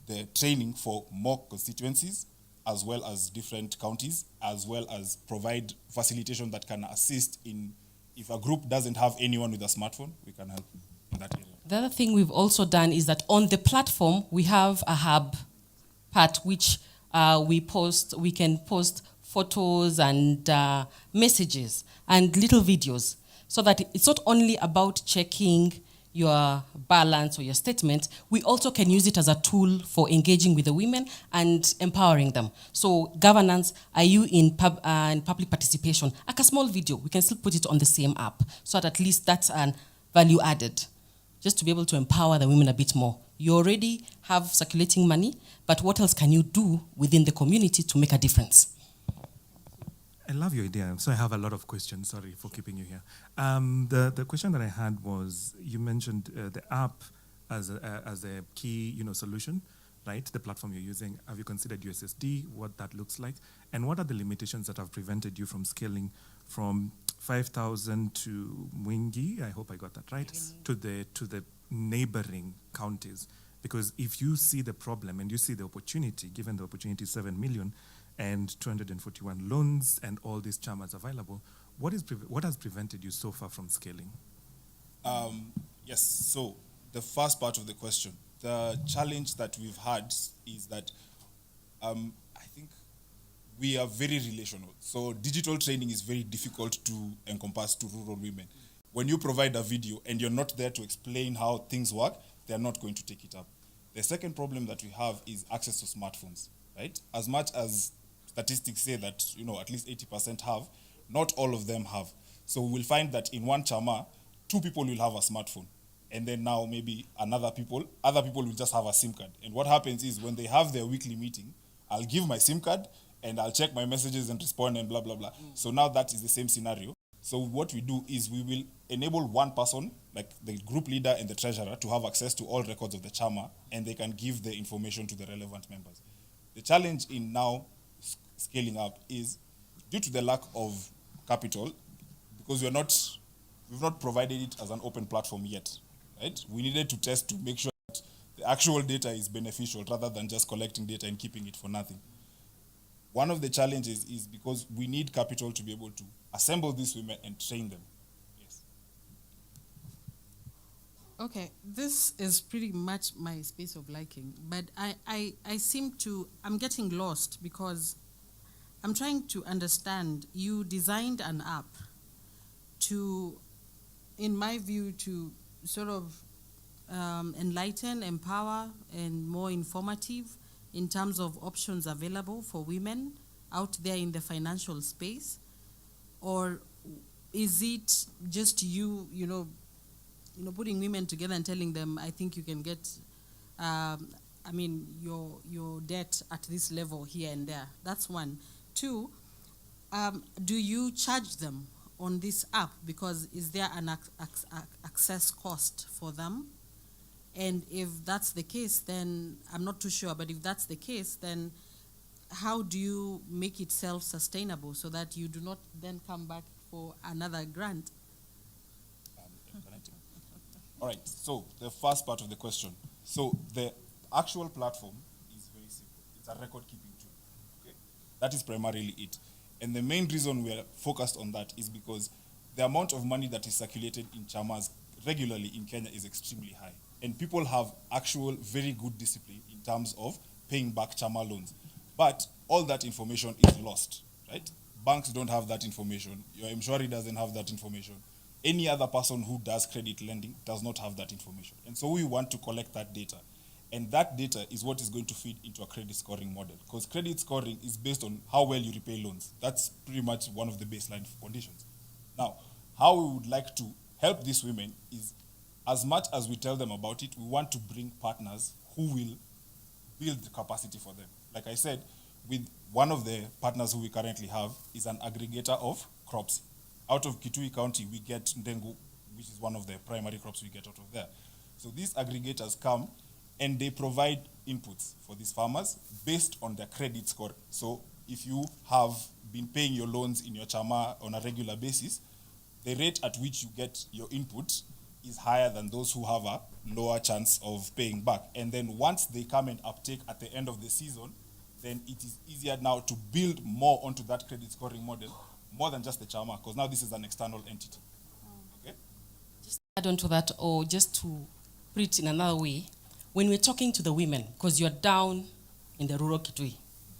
Speaker 8: the training for more constituencies, as well as different counties, as well as provide facilitation that can assist in, if a group doesn't have anyone with a smartphone, we can help in that area.
Speaker 7: The other thing we've also done is that on the platform, we have a hub part which we can post photos and messages and little videos, so that it's not only about checking your balance or your statement, we also can use it as a tool for engaging with the women and empowering them. So governance, are you in public participation? Like a small video, we can still put it on the same app, so that at least that's an value added, just to be able to empower the women a bit more. You already have circulating money, but what else can you do within the community to make a difference?
Speaker 19: I love your idea. So I have a lot of questions. Sorry for keeping you here. The question that I had was, you mentioned the app as a key solution, right? The platform you're using. Have you considered USSD, what that looks like? And what are the limitations that have prevented you from scaling from 5,000 to Mwingi, I hope I got that right, to the neighboring counties? Because if you see the problem and you see the opportunity, given the opportunity is 7 million, and 241 loans and all these chamas available, what has prevented you so far from scaling?
Speaker 8: Yes, so the first part of the question, the challenge that we've had is that I think we are very relational. So digital training is very difficult to encompass to rural women. when you provide a video and you're not there to explain how things work, they're not going to take it up. The second problem that we have is access to smartphones, right? As much as statistics say that, at least 80% have, not all of them have. So we'll find that in one chama, 2 people will have a smartphone. And then now maybe other people will just have a SIM card. And what happens is when they have their weekly meeting, I'll give my SIM card and I'll check my messages and respond and blah, blah, blah. So now that is the same scenario. So what we do is we will enable one person, like the group leader and the treasurer, to have access to all records of the chama, and they can give the information to the relevant members. The challenge in now scaling up is due to the lack of capital, because we've not provided it as an open platform yet, right? We needed to test to make sure that the actual data is beneficial rather than just collecting data and keeping it for nothing. One of the challenges is because we need capital to be able to assemble these women and train them. Yes.
Speaker 20: Okay, this is pretty much my space of liking, but I'm getting lost because I'm trying to understand. You designed an app to, in my view, to sort of enlighten, empower, and more informative in terms of options available for women out there in the financial space? Or is it just you putting women together and telling them, I think you can get, your debt at this level here and there? That's one. 2, do you charge them on this app? Because is there an access cost for them? And if that's the case, then I'm not too sure, but if that's the case, then how do you make it self-sustainable so that you do not then come back for another grant?
Speaker 8: All right, so the first part of the question. So the actual platform is very simple. It's a record-keeping tool. Okay? That is primarily it. And the main reason we are focused on that is because the amount of money that is circulated in chamas regularly in Kenya is extremely high. And people have actual very good discipline in terms of paying back chama loans. But all that information is lost, right? Banks don't have that information. Your insurer doesn't have that information. Any other person who does credit lending does not have that information. And so we want to collect that data. And that data is what is going to feed into a credit scoring model. Because credit scoring is based on how well you repay loans. That's pretty much one of the baseline conditions. Now, how we would like to help these women is, as much as we tell them about it, we want to bring partners who will build the capacity for them. Like I said, with one of the partners who we currently have is an aggregator of crops. Out of Kitui County, we get ndengu, which is one of the primary crops we get out of there. So these aggregators come and they provide inputs for these farmers based on their credit score. So if you have been paying your loans in your chama on a regular basis, the rate at which you get your input is higher than those who have a lower chance of paying back. And then once they come and uptake at the end of the season, then it is easier now to build more onto that credit scoring model, more than just the chama, because now this is an external entity. Okay?
Speaker 7: Just add on to that, or just to put it in another way, when we're talking to the women, because you're down in the rural Kitui,